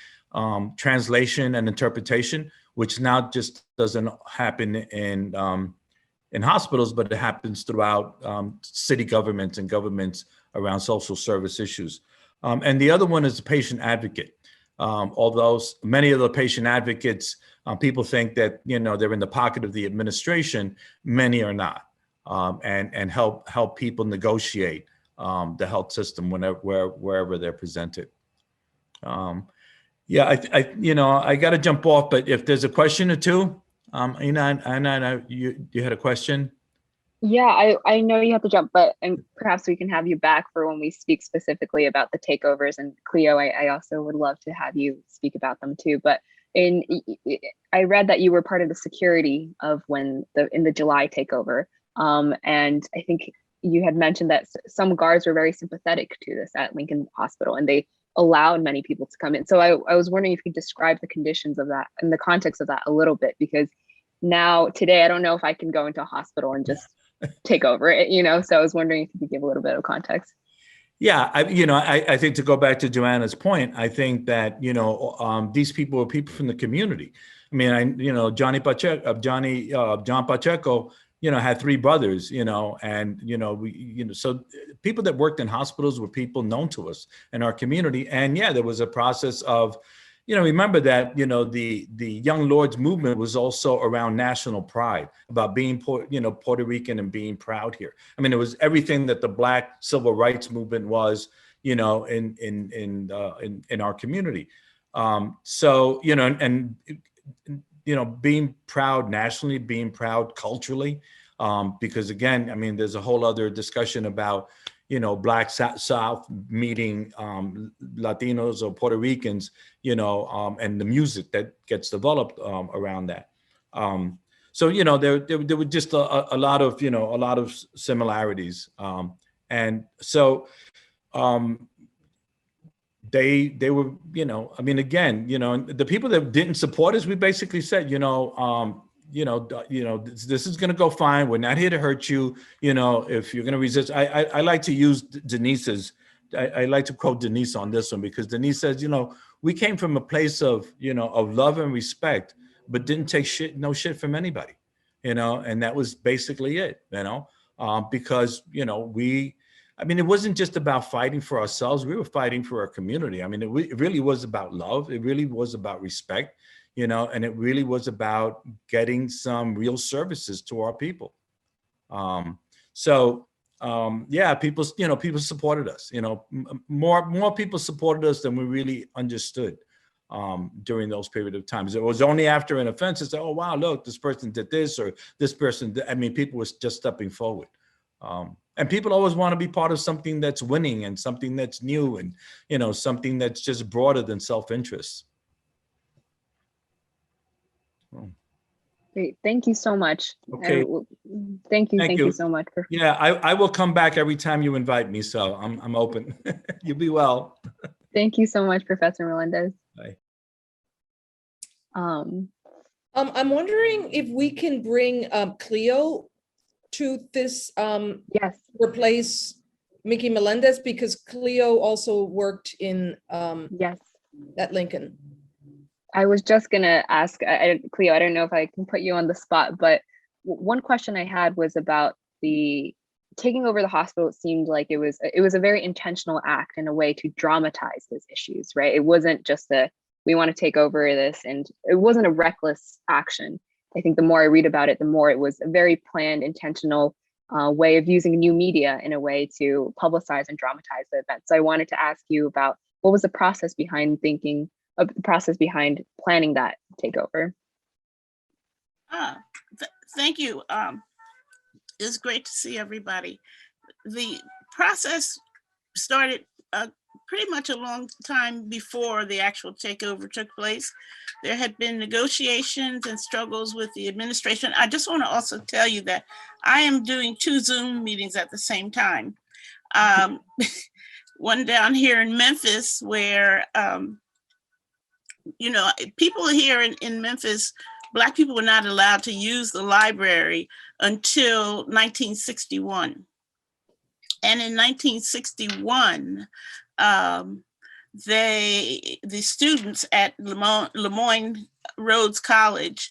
translation and interpretation, which now just doesn't happen in hospitals, but it happens throughout city governments and governments around social service issues. And the other one is the patient advocate. Although many of the patient advocates, people think that, they're in the pocket of the administration, many are not. and help people negotiate the health system wherever they're presented. Yeah, I got to jump off, but if there's a question or two, Eana, you had a question? Yeah, I know you have to jump, but and perhaps we can have you back for when we speak specifically about the takeovers. And Cleo, I also would love to have you speak about them too. But I read that you were part of the security of in the July takeover. And I think you had mentioned that some guards were very sympathetic to this at Lincoln Hospital, and they allowed many people to come in. So I was wondering if you could describe the conditions of that and the context of that a little bit, because now today I don't know if I can go into a hospital and just take over it, so I was wondering if you could give a little bit of context. Yeah, I think to go back to Johanna's point, I think that these people were people from the community. I mean, John Pacheco, had 3 brothers, and so people that worked in hospitals were people known to us in our community. And yeah, there was a process of, remember that, the Young Lords movement was also around national pride, about being, Puerto Rican and being proud here. I mean, it was everything that the Black civil rights movement was, in our community. So, and being proud nationally, being proud culturally, because again, I mean, there's a whole other discussion about, Black South meeting Latinos or Puerto Ricans, and the music that gets developed around that. So, there were just a lot of similarities. And so they were, I mean, again, the people that didn't support us, we basically said, this is going to go fine. We're not here to hurt you. If you're going to resist, I like to use Denise's, I like to quote Denise on this one, because Denise says, we came from a place of, of love and respect, but didn't take no shit from anybody, and that was basically it, because, it wasn't just about fighting for ourselves. We were fighting for our community. I mean, it really was about love. It really was about respect. And it really was about getting some real services to our people. Yeah, people supported us, more people supported us than we really understood during those period of times. It was only after an offense to say, oh, wow, look, this person did this, or this person did. I mean, people were just stepping forward. And people always want to be part of something that's winning and something that's new and, something that's just broader than self-interest. Great. Thank you so much. Okay. Thank you so much. Yeah, I will come back every time you invite me, so I'm open. You be well. Thank you so much, Professor Melendez. Bye. I'm wondering if we can bring Cleo to this yes, replace Mickey Melendez, because Cleo also worked in yes, at Lincoln. I was just gonna ask Cleo, I don't know if I can put you on the spot, but one question I had was about the taking over the hospital. It seemed like it was a very intentional act in a way to dramatize those issues, right? It wasn't just we want to take over this, and it wasn't a reckless action. I think the more I read about it, the more it was a very planned, intentional way of using new media in a way to publicize and dramatize the event. So I wanted to ask you about what was the process behind planning that takeover. Thank you. It's great to see everybody. The process started pretty much a long time before the actual takeover took place. There had been negotiations and struggles with the administration. I just want to also tell you that I am doing 2 Zoom meetings at the same time. One down here in Memphis where, people here in Memphis, Black people were not allowed to use the library until 1961. And in 1961, the students at Lemoyne Rhodes College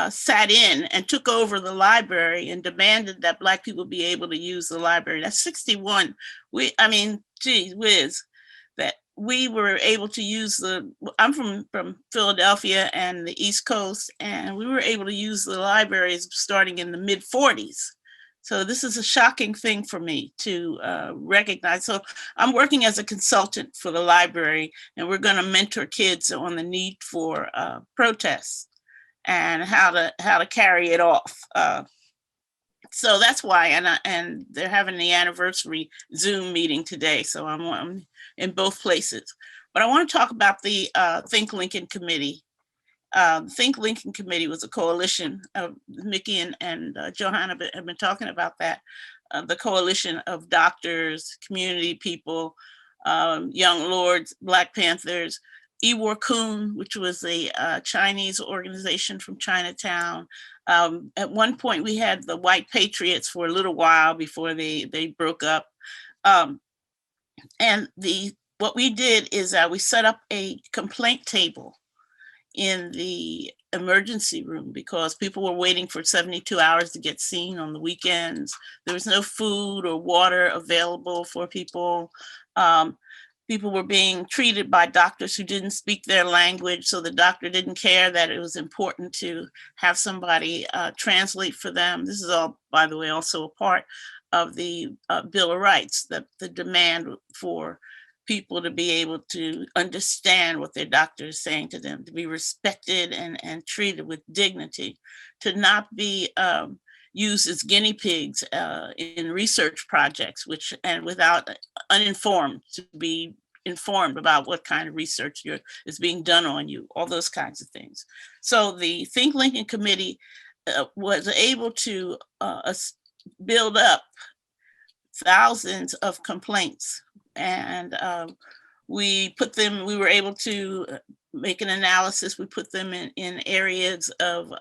sat in and took over the library and demanded that Black people be able to use the library. That's 61. Gee whiz, that we were able to use I'm from Philadelphia and the East Coast, and we were able to use the libraries starting in the mid 40s. So this is a shocking thing for me to recognize. So I'm working as a consultant for the library, and we're going to mentor kids on the need for protests and how to carry it off. So that's why, and they're having the anniversary Zoom meeting today. So I'm in both places. But I want to talk about the Think Lincoln Committee. Think Lincoln Committee was a coalition of Mickey and Johanna have been talking about that. The coalition of doctors, community people, Young Lords, Black Panthers, Iwar Kun, which was a Chinese organization from Chinatown. At one point, we had the White Patriots for a little while before they broke up. And what we did is we set up a complaint table in the emergency room because people were waiting for 72 hours to get seen on the weekends. There was no food or water available for people. People were being treated by doctors who didn't speak their language, so the doctor didn't care that it was important to have somebody translate for them. This is all, by the way, also a part of the Bill of Rights, the demand for people to be able to understand what their doctor is saying to them, to be respected and treated with dignity, to not be used as guinea pigs in research projects, and without uninformed, to be informed about what kind of research is being done on you, all those kinds of things. So the Think Lincoln Committee was able to build up thousands of complaints, and we were able to make an analysis. We put them in areas of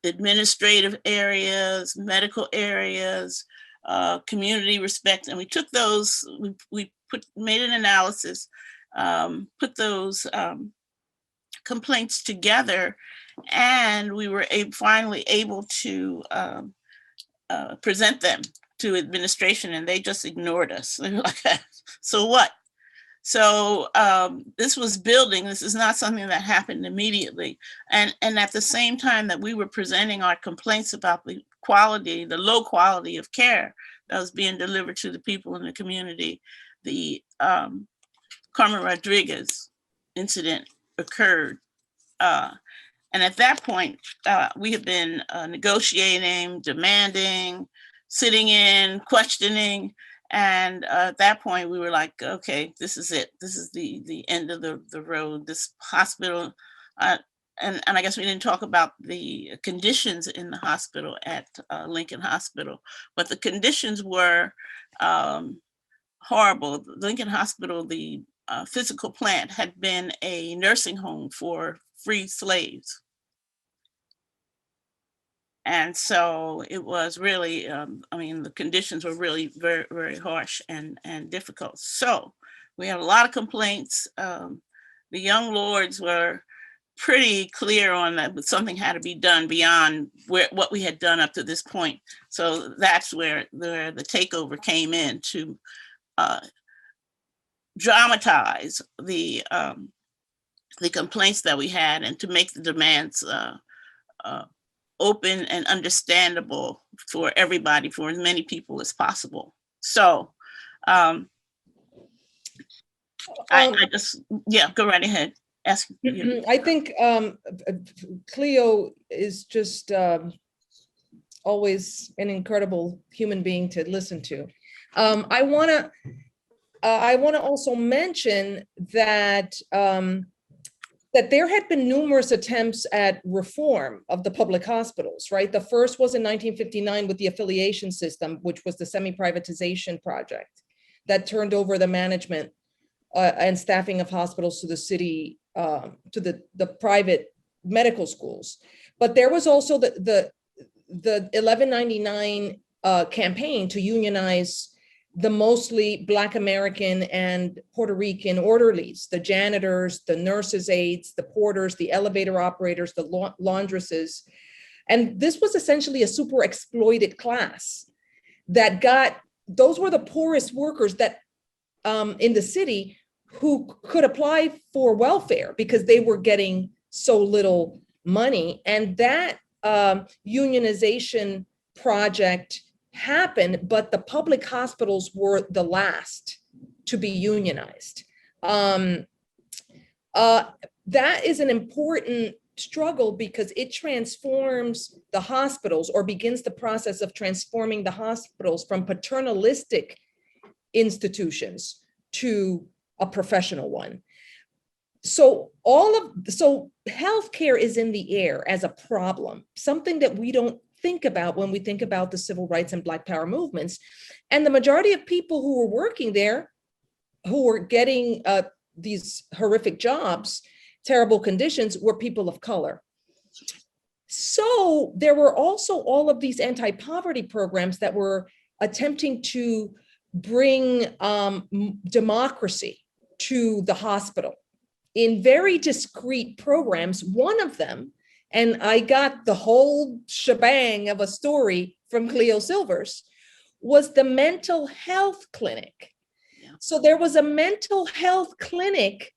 administrative areas, medical areas, community respect, and we took those, we made an analysis, put those complaints together, and we were finally able to present them to administration, and they just ignored us. They were like, so what? So this was building. This is not something that happened immediately. And at the same time that we were presenting our complaints about the low quality of care that was being delivered to the people in the community, the Carmen Rodriguez incident occurred. And at that point, we had been negotiating, demanding, sitting in, questioning. And at that point, we were like, okay, this is it. This is the end of the road. This hospital, and I guess we didn't talk about the conditions in the hospital at Lincoln Hospital, but the conditions were horrible. Lincoln Hospital, the physical plant, had been a nursing home for free slaves. And so it was really, the conditions were really very, very harsh and difficult. So we had a lot of complaints. The Young Lords were pretty clear on that, but something had to be done beyond what we had done up to this point. So that's where the takeover came in to dramatize the complaints that we had and to make the demands open and understandable for everybody, for as many people as possible. So I just, go right ahead. Ask you. I think Cleo is just always an incredible human being to listen to. I want to also mention that that there had been numerous attempts at reform of the public hospitals, right? The first was in 1959 with the affiliation system, which was the semi-privatization project that turned over the management and staffing of hospitals to the city, to the private medical schools. But there was also the 1199 campaign to unionize the mostly Black American and Puerto Rican orderlies, the janitors, the nurses' aides, the porters, the elevator operators, the laundresses. And this was essentially a super exploited class that those were the poorest workers that in the city who could apply for welfare because they were getting so little money. And that unionization project happened, but the public hospitals were the last to be unionized. That is an important struggle because it transforms the hospitals, or begins the process of transforming the hospitals from paternalistic institutions to a professional one. So healthcare is in the air as a problem, something that we don't think about when we think about the civil rights and Black Power movements. And the majority of people who were working there, who were getting these horrific jobs, terrible conditions, were people of color. So there were also all of these anti-poverty programs that were attempting to bring democracy to the hospital in very discrete programs. One of them, and I got the whole shebang of a story from Cleo Silvers, was the mental health clinic. Yeah. So there was a mental health clinic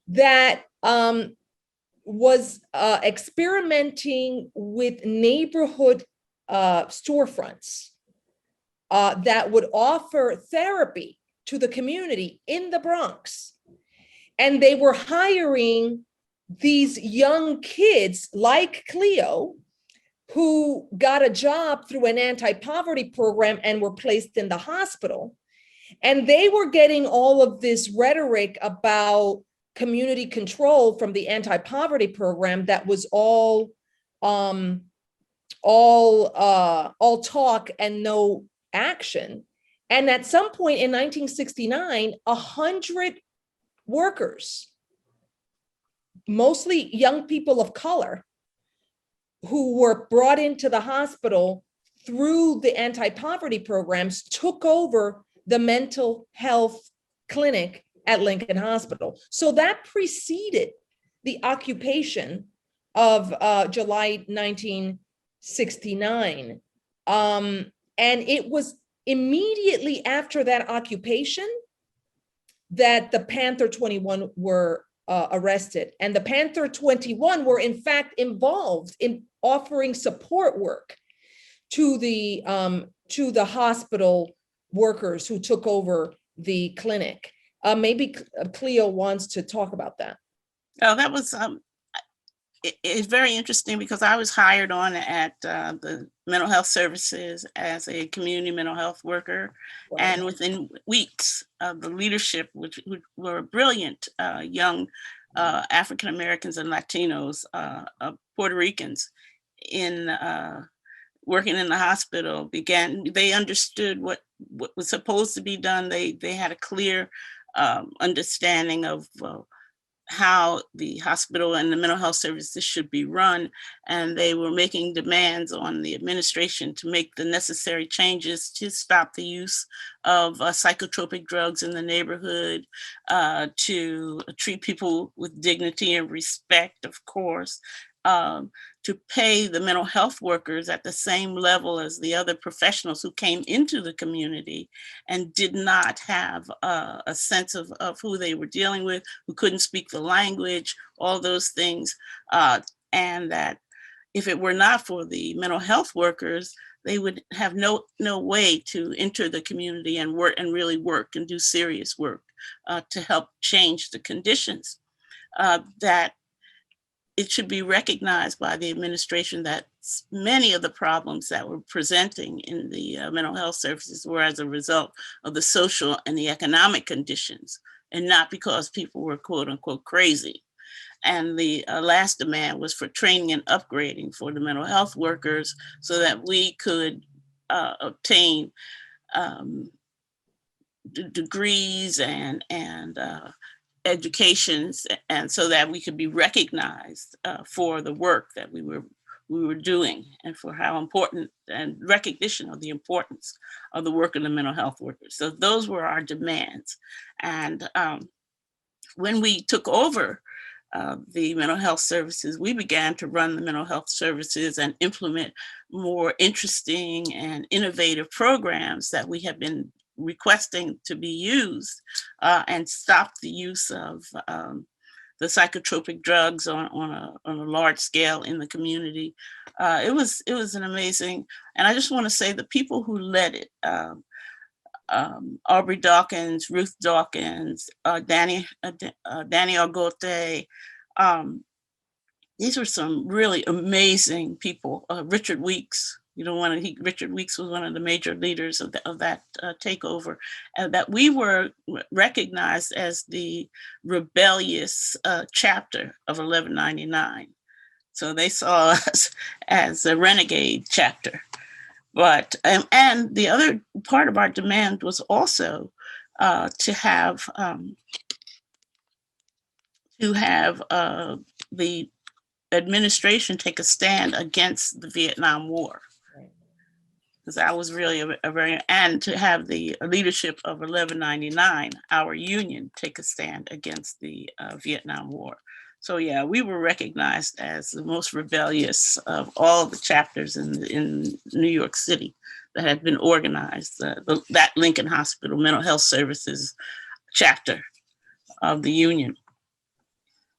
that was experimenting with neighborhood storefronts that would offer therapy to the community in the Bronx. And they were hiring these young kids like Cleo, who got a job through an anti-poverty program and were placed in the hospital. And they were getting all of this rhetoric about community control from the anti-poverty program that was all talk and no action. And at some point in 1969, 100 workers, mostly young people of color, who were brought into the hospital through the anti-poverty programs, took over the mental health clinic at Lincoln Hospital. So that preceded the occupation of July 1969. And it was immediately after that occupation that the Panther 21 were arrested. And the Panther 21 were in fact involved in offering support work to the hospital workers who took over the clinic. Maybe Cleo wants to talk about that. Oh, that was it's very interesting because I was hired on at the mental health services as a community mental health worker. Wow. And within weeks, the leadership, which were brilliant young African-Americans and Latinos, Puerto Ricans in working in the hospital, they understood what was supposed to be done. They had a clear understanding of how the hospital and the mental health services should be run. And they were making demands on the administration to make the necessary changes to stop the use of psychotropic drugs in the neighborhood, to treat people with dignity and respect, of course, to pay the mental health workers at the same level as the other professionals who came into the community and did not have a sense of who they were dealing with, who couldn't speak the language, all those things. And that if it were not for the mental health workers, they would have no way to enter the community and work and really work and do serious work to help change the conditions. That it should be recognized by the administration that many of the problems that were presenting in the mental health services were as a result of the social and the economic conditions, and not because people were quote unquote crazy. And the last demand was for training and upgrading for the mental health workers so that we could obtain degrees and educations, and so that we could be recognized for the work that we were doing, and for how important, and recognition of the importance of the work of the mental health workers. So those were our demands. And when we took over the mental health services, we began to run the mental health services and implement more interesting and innovative programs that we have been requesting to be used, and stop the use of the psychotropic drugs on a large scale in the community. It was an amazing, and I just want to say the people who led it, Aubrey Dawkins, Ruth Dawkins, Danny Argote. These were some really amazing people. Richard Weeks, Richard Weeks was one of the major leaders of that takeover, and that we were recognized as the rebellious chapter of 1199. So they saw us as a renegade chapter. But and the other part of our demand was also to have the administration take a stand against the Vietnam War, because that was really and to have the leadership of 1199, our union, take a stand against the Vietnam War. So yeah, we were recognized as the most rebellious of all the chapters in New York City that had been organized. That Lincoln Hospital Mental Health Services chapter of the union.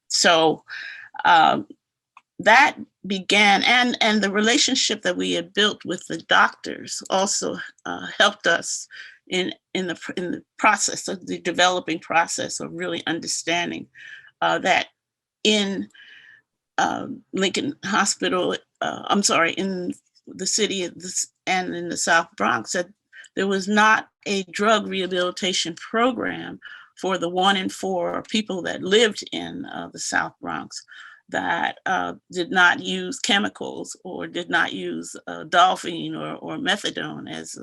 So that began, and the relationship that we had built with the doctors also helped us in the process of the developing process of really understanding that in Lincoln Hospital, in the city and in the South Bronx, that there was not a drug rehabilitation program for the 1 in 4 people that lived in the South Bronx that did not use chemicals or did not use Dolphine or methadone, as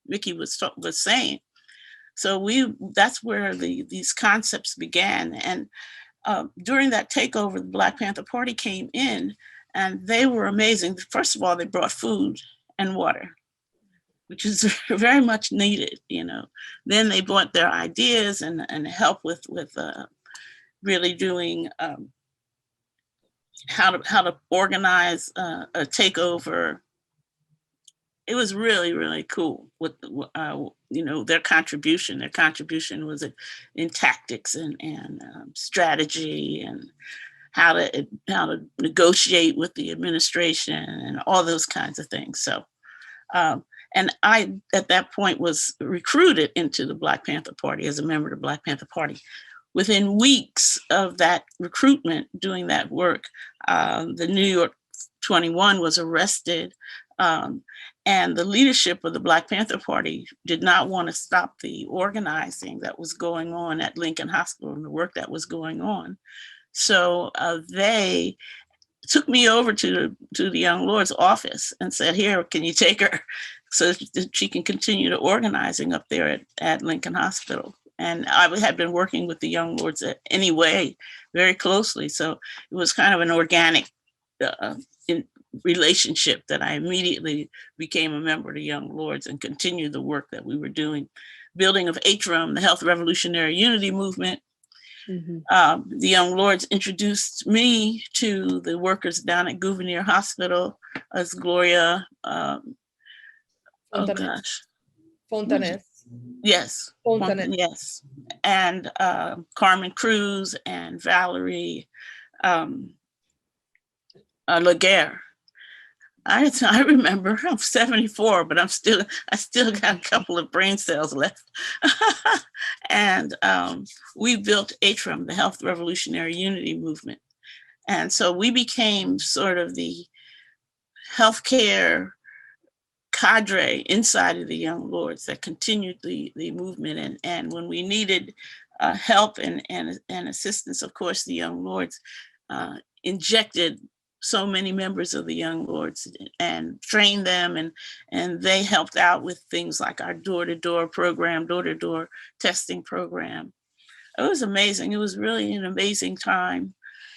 Mickey was saying. So that's where these concepts began. And during that takeover, the Black Panther Party came in, and they were amazing. First of all, they brought food and water, which is very much needed, Then they brought their ideas and help with really doing how to organize a takeover. It was really, really cool with their contribution. Their contribution was in tactics and strategy and how to negotiate with the administration and all those kinds of things. So, and I at that point was recruited into the Black Panther Party as a member of the Black Panther Party. Within weeks of that recruitment, doing that work, the New York 21 was arrested. And the leadership of the Black Panther Party did not want to stop the organizing that was going on at Lincoln Hospital and the work that was going on. So they took me over to the young Lord's office and said, "Here, can you take her so that she can continue the organizing up there at Lincoln Hospital?" And I had been working with the young Lords anyway, very closely. So it was kind of an organic relationship that I immediately became a member of the Young Lords and continued the work that we were doing. Building of HRUM, the Health Revolutionary Unity Movement. Mm-hmm. The Young Lords introduced me to the workers down at Gouverneur Hospital as Gloria. Fontanez. Yes. Fontanez. Yes. And Carmen Cruz and Valerie Laguerre. I remember, I'm 74, but I still got a couple of brain cells left. And we built HRUM, the Health Revolutionary Unity Movement. And so we became sort of the healthcare cadre inside of the Young Lords that continued the movement. And when we needed help and assistance, of course, the Young Lords injected so many members of the Young Lords and trained them, and they helped out with things like our door-to-door program, door-to-door testing program. It was amazing. It was really an amazing time.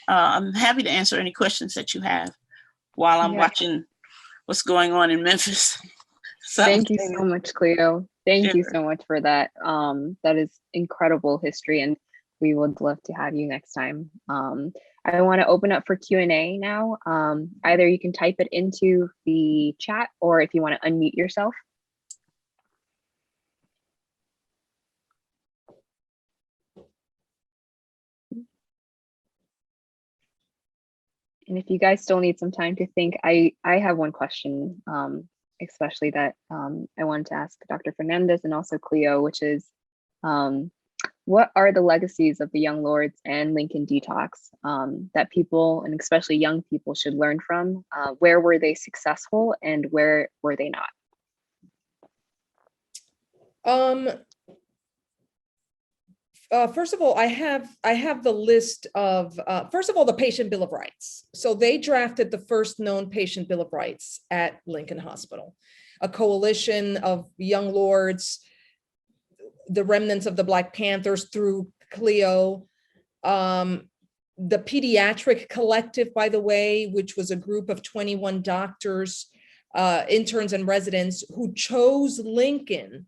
I'm happy to answer any questions that you have while I'm watching what's going on in Memphis. Thank you so much, Cleo. Thank you so much for that. That is incredible history, and we would love to have you next time. I want to open up for Q&A now. Either you can type it into the chat, or if you want to unmute yourself. And if you guys still need some time to think, I have one question, especially that I wanted to ask Dr. Fernandez and also Cleo, which is, what are the legacies of the Young Lords and Lincoln Detox that people, and especially young people, should learn from? Where were they successful and where were they not? First of all, I have the list of, first of all, the Patient Bill of Rights. So they drafted the first known Patient Bill of Rights at Lincoln Hospital, a coalition of young lords, the remnants of the Black Panthers through Cleo, the Pediatric Collective, by the way, which was a group of 21 doctors, interns and residents who chose Lincoln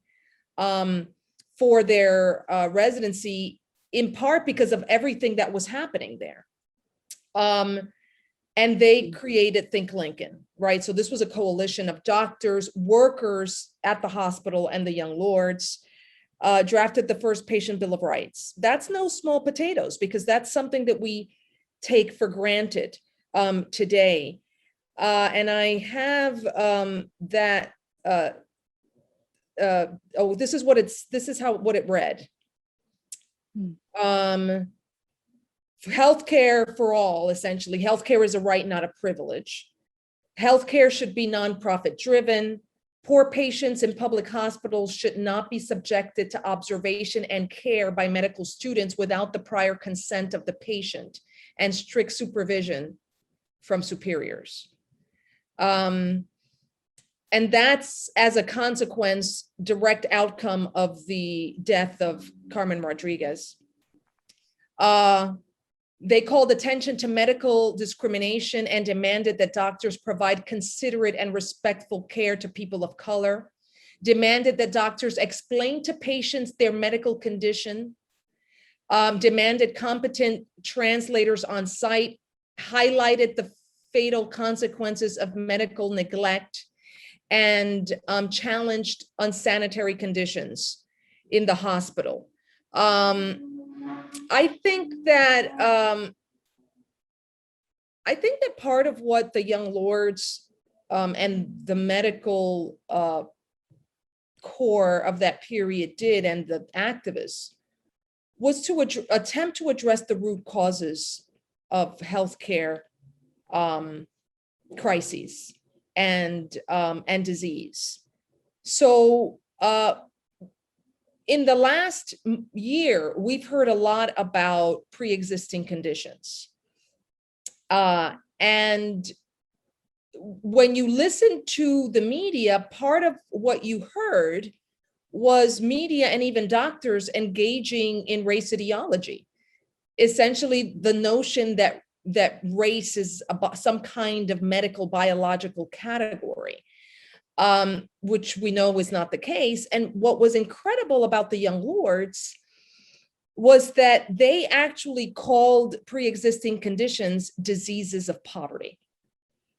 for their residency, in part because of everything that was happening there. And they created Think Lincoln, right? So this was a coalition of doctors, workers at the hospital, and the Young Lords, drafted the first Patient Bill of Rights. That's no small potatoes, because that's something that we take for granted today. And I have that, this is what it read. Healthcare for all, essentially. Healthcare is a right, not a privilege. Healthcare should be nonprofit driven. Poor patients in public hospitals should not be subjected to observation and care by medical students without the prior consent of the patient and strict supervision from superiors. And that's, as a consequence, direct outcome of the death of Carmen Rodriguez. They called attention to medical discrimination and demanded that doctors provide considerate and respectful care to people of color, demanded that doctors explain to patients their medical condition, demanded competent translators on site, highlighted the fatal consequences of medical neglect, and challenged unsanitary conditions in the hospital. I think that part of what the Young Lords and the medical core of that period did, and the activists, was to attempt to address the root causes of healthcare crises and disease. So in the last year, we've heard a lot about pre-existing conditions. And when you listen to the media, part of what you heard was media and even doctors engaging in race ideology. Essentially, the notion that race is about some kind of medical biological category, which we know is not the case. And what was incredible about the Young Lords was that they actually called pre-existing conditions diseases of poverty,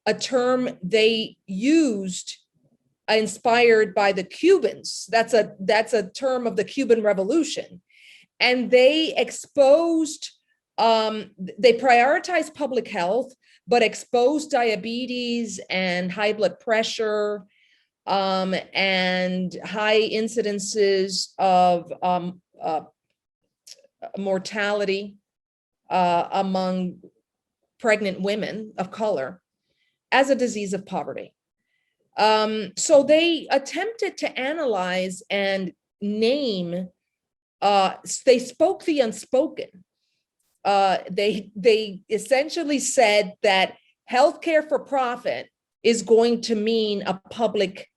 a term they used inspired by the Cubans. That's a term of the Cuban Revolution. And they exposed, they prioritized public health, but exposed diabetes and high blood pressure and high incidences of mortality among pregnant women of color as a disease of poverty. So they attempted to analyze and name, they spoke the unspoken. They essentially said that healthcare for profit is going to mean a public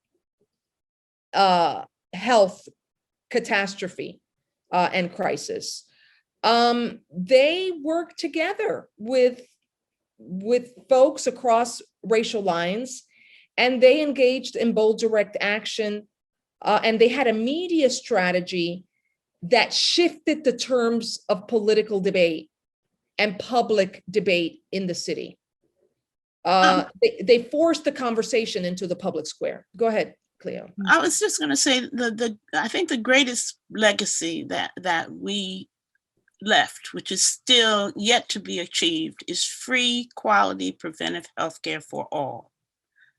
health catastrophe and crisis. They worked together with folks across racial lines, and they engaged in bold direct action, and they had a media strategy that shifted the terms of political debate and public debate in the city. They forced the conversation into the public square. Go ahead, Cleo. I was just going to say I think the greatest legacy that we left, which is still yet to be achieved, is free, quality, preventive healthcare for all.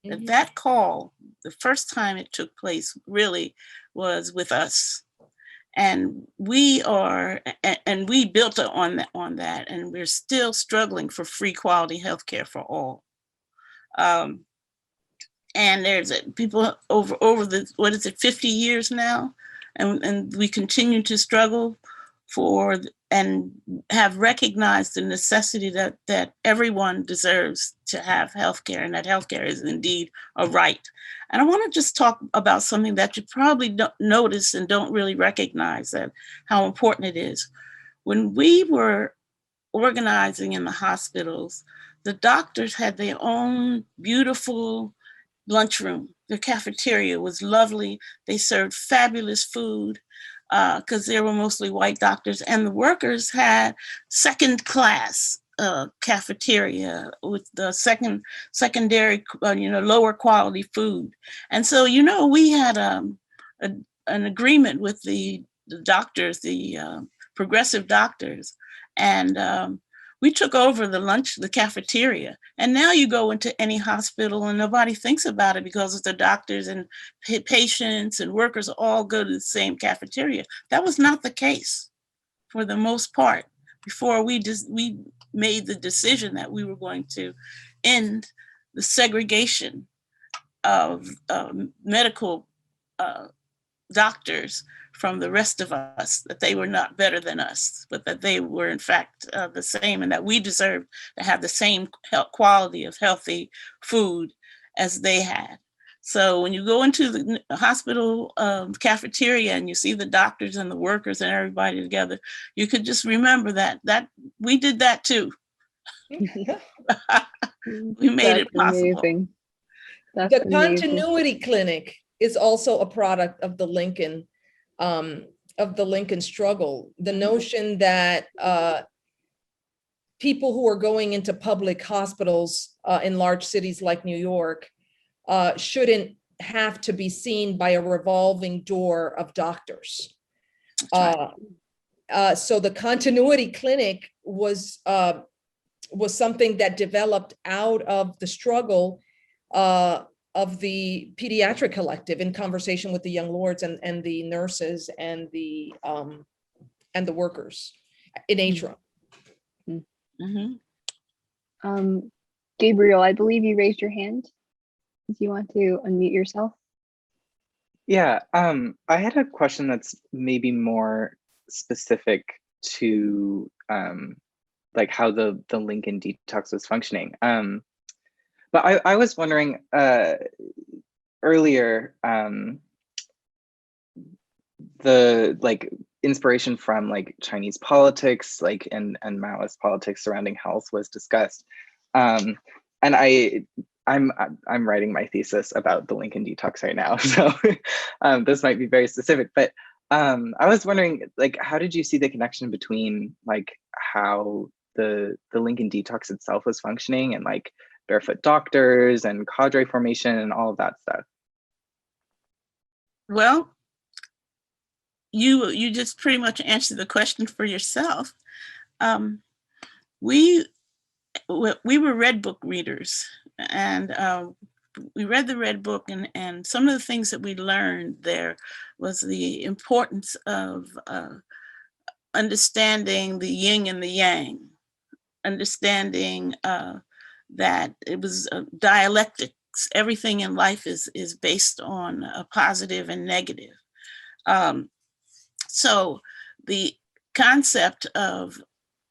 That call, the first time it took place really was with us. And we built on that, and we're still struggling for free, quality healthcare for all. And there's people over the, 50 years now, and we continue to struggle for and have recognized the necessity that everyone deserves to have healthcare, and that healthcare is indeed a right. And I want to just talk about something that you probably don't notice and don't really recognize, that how important it is. When we were organizing in the hospitals, the doctors had their own beautiful lunchroom. The cafeteria was lovely. They served fabulous food because they were mostly white doctors, and the workers had second class cafeteria with the secondary, lower quality food. And so, we had an agreement with the doctors, the progressive doctors, and we took over the cafeteria. And now you go into any hospital and nobody thinks about it because the doctors and patients and workers all go to the same cafeteria. That was not the case for the most part before we made the decision that we were going to end the segregation of medical doctors from the rest of us, that they were not better than us, but that they were in fact the same, and that we deserved to have the same quality of healthy food as they had. So when you go into the hospital cafeteria and you see the doctors and the workers and everybody together, you could just remember that we did that too. We made it possible. Amazing. That's the amazing. continuity clinic is also a product of the Lincoln struggle. The notion that people who are going into public hospitals in large cities like New York shouldn't have to be seen by a revolving door of doctors. So the continuity clinic was something that developed out of the struggle of the pediatric collective in conversation with the young lords and the nurses and the workers in Atrium. Mm-hmm. Gabriel, I believe you raised your hand. Do you want to unmute yourself? Yeah, I had a question that's maybe more specific to like how the Lincoln detox was functioning. But I was wondering earlier, the like inspiration from like Chinese politics, like and Maoist politics surrounding health was discussed. And I'm writing my thesis about the Lincoln detox right now, so this might be very specific. But I was wondering, like, how did you see the connection between like how the Lincoln detox itself was functioning and like barefoot doctors and cadre formation and all of that stuff? Well, you just pretty much answered the question for yourself. We were Red Book readers, and we read the Red Book, and some of the things that we learned there was the importance of understanding the yin and the yang, understanding that it was dialectics. Everything in life is based on a positive and negative. So the concept of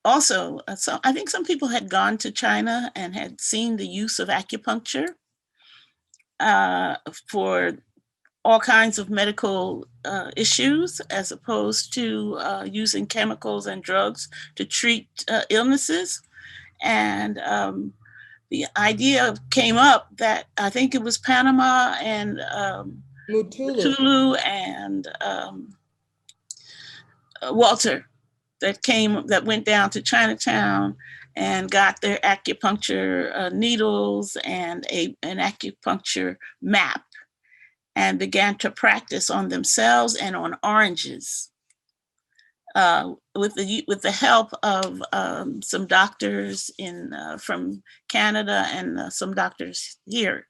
also, so I think some people had gone to China and had seen the use of acupuncture for all kinds of medical issues, as opposed to using chemicals and drugs to treat illnesses. And the idea came up that I think it was Panama and Mutulu and Walter that went down to Chinatown and got their acupuncture needles and an acupuncture map, and began to practice on themselves and on oranges. with the help of some doctors from Canada and some doctors here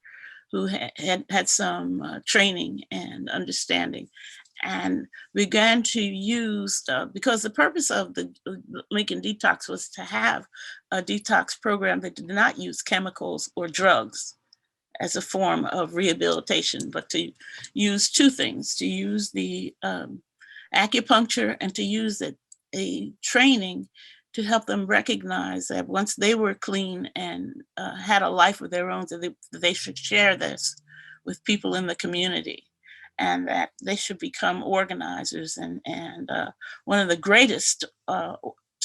who had some training and understanding, and began to use, because the purpose of the Lincoln Detox was to have a detox program that did not use chemicals or drugs as a form of rehabilitation, but to use two things: to use the acupuncture and to use a training to help them recognize that once they were clean and had a life of their own, that they should share this with people in the community, and that they should become organizers. And one of the greatest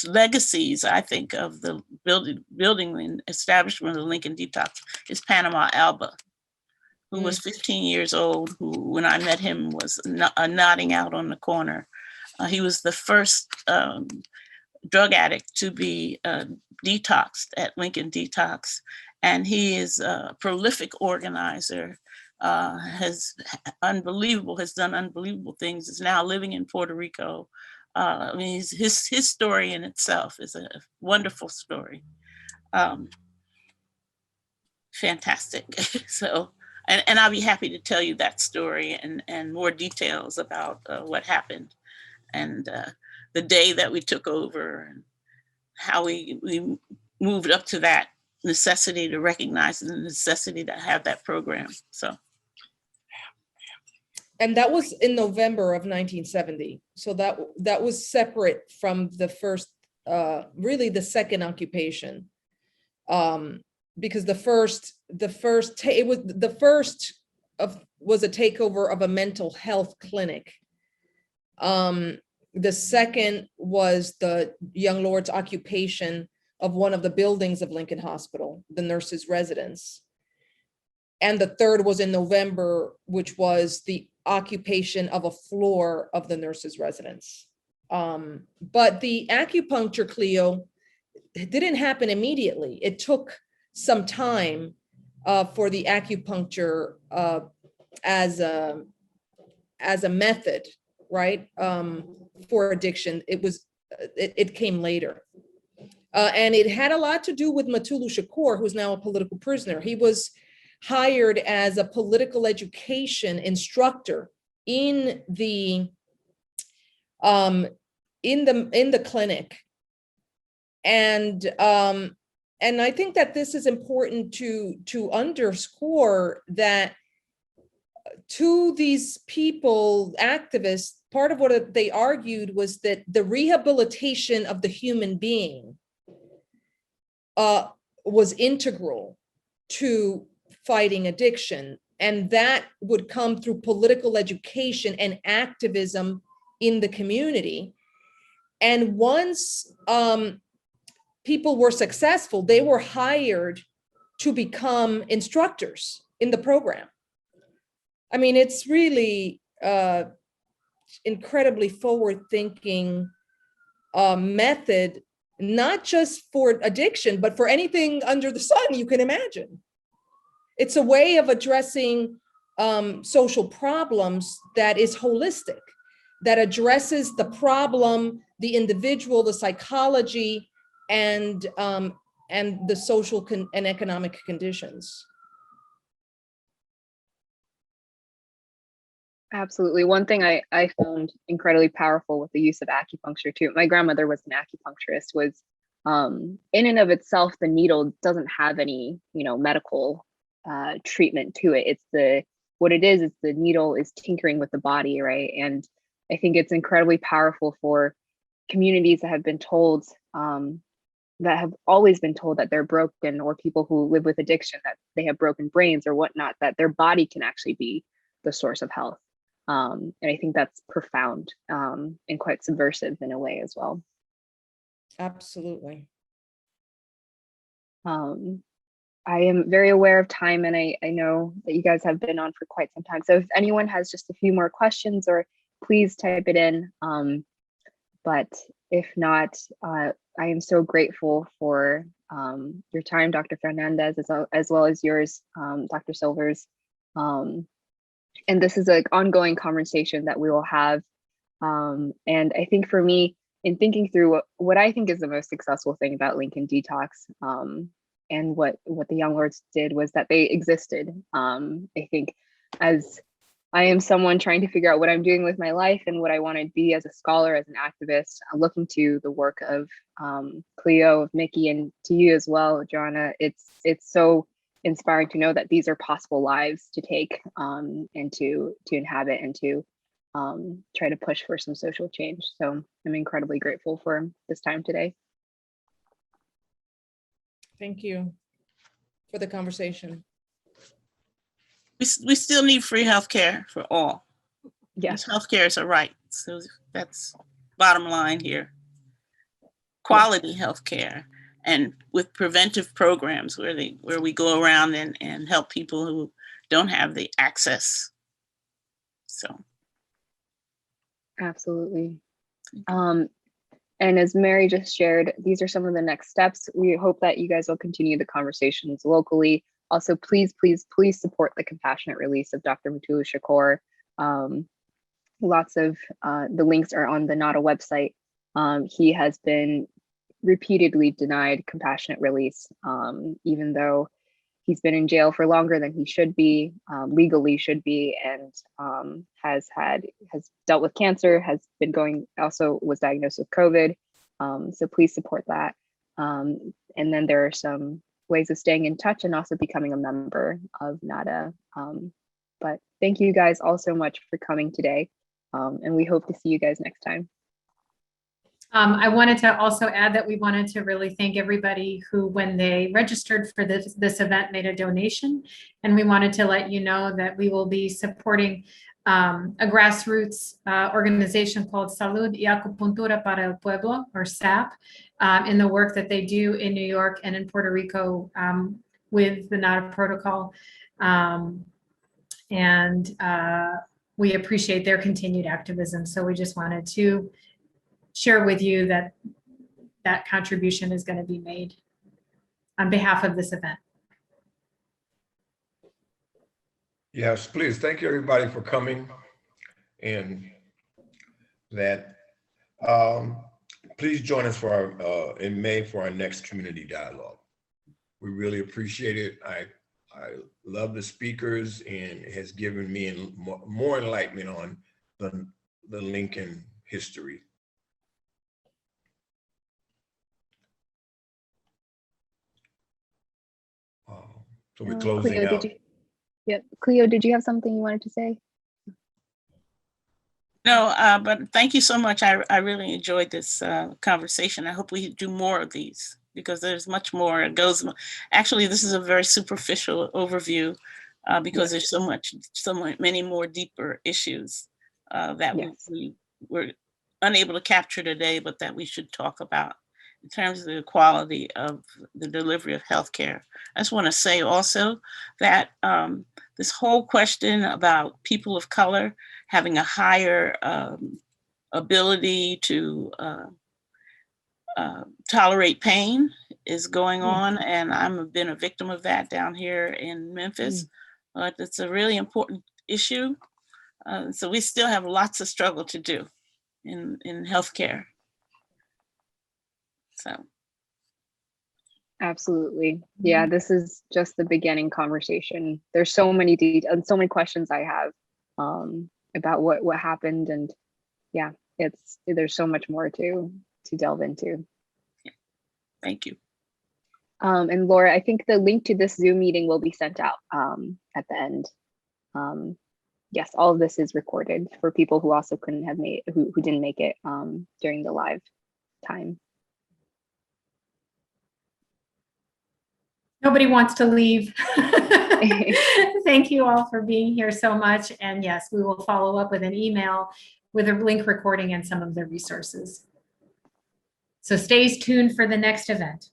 legacies, I think, of the building and establishment of the Lincoln Detox is Panama Alba, who was 15 yeyears old, who, when I met him, was nodding out on the corner. He was the first drug addict to be detoxed at Lincoln Detox. And he is a prolific organizer, has done unbelievable things, is now living in Puerto Rico. I mean, his story in itself is a wonderful story. Fantastic. So, and I'll be happy to tell you that story and more details about what happened and the day that we took over and how we moved up to that necessity to recognize the necessity to have that program. So. And that was in November of 1970. So that was separate from the first, really the second occupation. Because the first was a takeover of a mental health clinic. The second was the young lord's occupation of one of the buildings of Lincoln Hospital, the nurses' residence. And the third was in November, which was the occupation of a floor of the nurses' residence. But the acupuncture, Cleo, didn't happen immediately. It took some time for the acupuncture as a method, right? For addiction. It came later. And it had a lot to do with Mutulu Shakur, who's now a political prisoner. He was hired as a political education instructor in the clinic. And I think that this is important to underscore that to these people, activists, part of what they argued was that the rehabilitation of the human being was integral to fighting addiction. And that would come through political education and activism in the community. And once people were successful, they were hired to become instructors in the program. I mean, it's really incredibly forward-thinking method, not just for addiction, but for anything under the sun you can imagine. It's a way of addressing social problems that is holistic, that addresses the problem, the individual, the psychology, and the social and economic conditions. Absolutely. One thing I found incredibly powerful with the use of acupuncture too, my grandmother was an acupuncturist, was in and of itself, the needle doesn't have any, medical treatment to it. It's what it is the needle is tinkering with the body, right? And I think it's incredibly powerful for communities that have been told, that have always been told that they're broken, or people who live with addiction, that they have broken brains or whatnot, that their body can actually be the source of health. And I think that's profound and quite subversive in a way as well. Absolutely. I am very aware of time, and I know that you guys have been on for quite some time. So if anyone has just a few more questions, or please type it in. But if not, I am so grateful for your time, Dr. Fernandez, as well as yours, Dr. Silvers. And this is an ongoing conversation that we will have. And I think for me, in thinking through what I think is the most successful thing about Lincoln Detox, and what the Young Lords did was that they existed. I think as I am someone trying to figure out what I'm doing with my life and what I want to be as a scholar, as an activist, looking to the work of Cleo, of Mickey, and to you as well, Johanna. It's so inspiring to know that these are possible lives to take, and to inhabit, and to try to push for some social change. So I'm incredibly grateful for this time today. Thank you for the conversation. We still need free healthcare for all. Yes, Healthcare is a right. So that's bottom line here. Quality healthcare, and with preventive programs where we go around and help people who don't have the access. So. absolutely. And as Mary just shared, these are some of the next steps. We hope that you guys will continue the conversations locally. Also, please, please, please support the compassionate release of Dr. Mutulu Shakur. Lots of the links are on the NADA website. He has been repeatedly denied compassionate release, even though he's been in jail for longer than he should be, legally should be, and has dealt with cancer, also was diagnosed with COVID. So please support that. And then there are some ways of staying in touch and also becoming a member of NADA. But thank you guys all so much for coming today. And we hope to see you guys next time. I wanted to also add that we wanted to really thank everybody who, when they registered for this event, made a donation. And we wanted to let you know that we will be supporting a grassroots organization called Salud y Acupuntura para el Pueblo, or SAP, in the work that they do in New York and in Puerto Rico with the NADA protocol. We appreciate their continued activism. So we just wanted to share with you that that contribution is going to be made on behalf of this event. Yes, please. Thank you, everybody, for coming. And that please join us for our in May for our next community dialogue. We really appreciate it. I love the speakers, and it has given me more enlightenment on the Lincoln history. So we're closing Cleo, out. Cleo, did you have something you wanted to say? No, but thank you so much. I really enjoyed this conversation. I hope we do more of these, because there's much more. It goes. Actually, this is a very superficial overview because there's so many more deeper issues that we were unable to capture today, but that we should talk about in terms of the quality of the delivery of healthcare. I just want to say also that this whole question about people of color having a higher ability to tolerate pain is going on, and I've been a victim of that down here in Memphis. But it's a really important issue. So we still have lots of struggle to do in healthcare. So. Absolutely. Yeah, this is just the beginning conversation. There's so many details and so many questions I have about what happened, and yeah, there's so much more to delve into. Yeah. Thank you. And Laura, I think the link to this Zoom meeting will be sent out at the end. Yes, all of this is recorded for people who also couldn't have who didn't make it during the live time. Nobody wants to leave. Thank you all for being here so much. And yes, we will follow up with an email with a link recording and some of the resources. So stay tuned for the next event.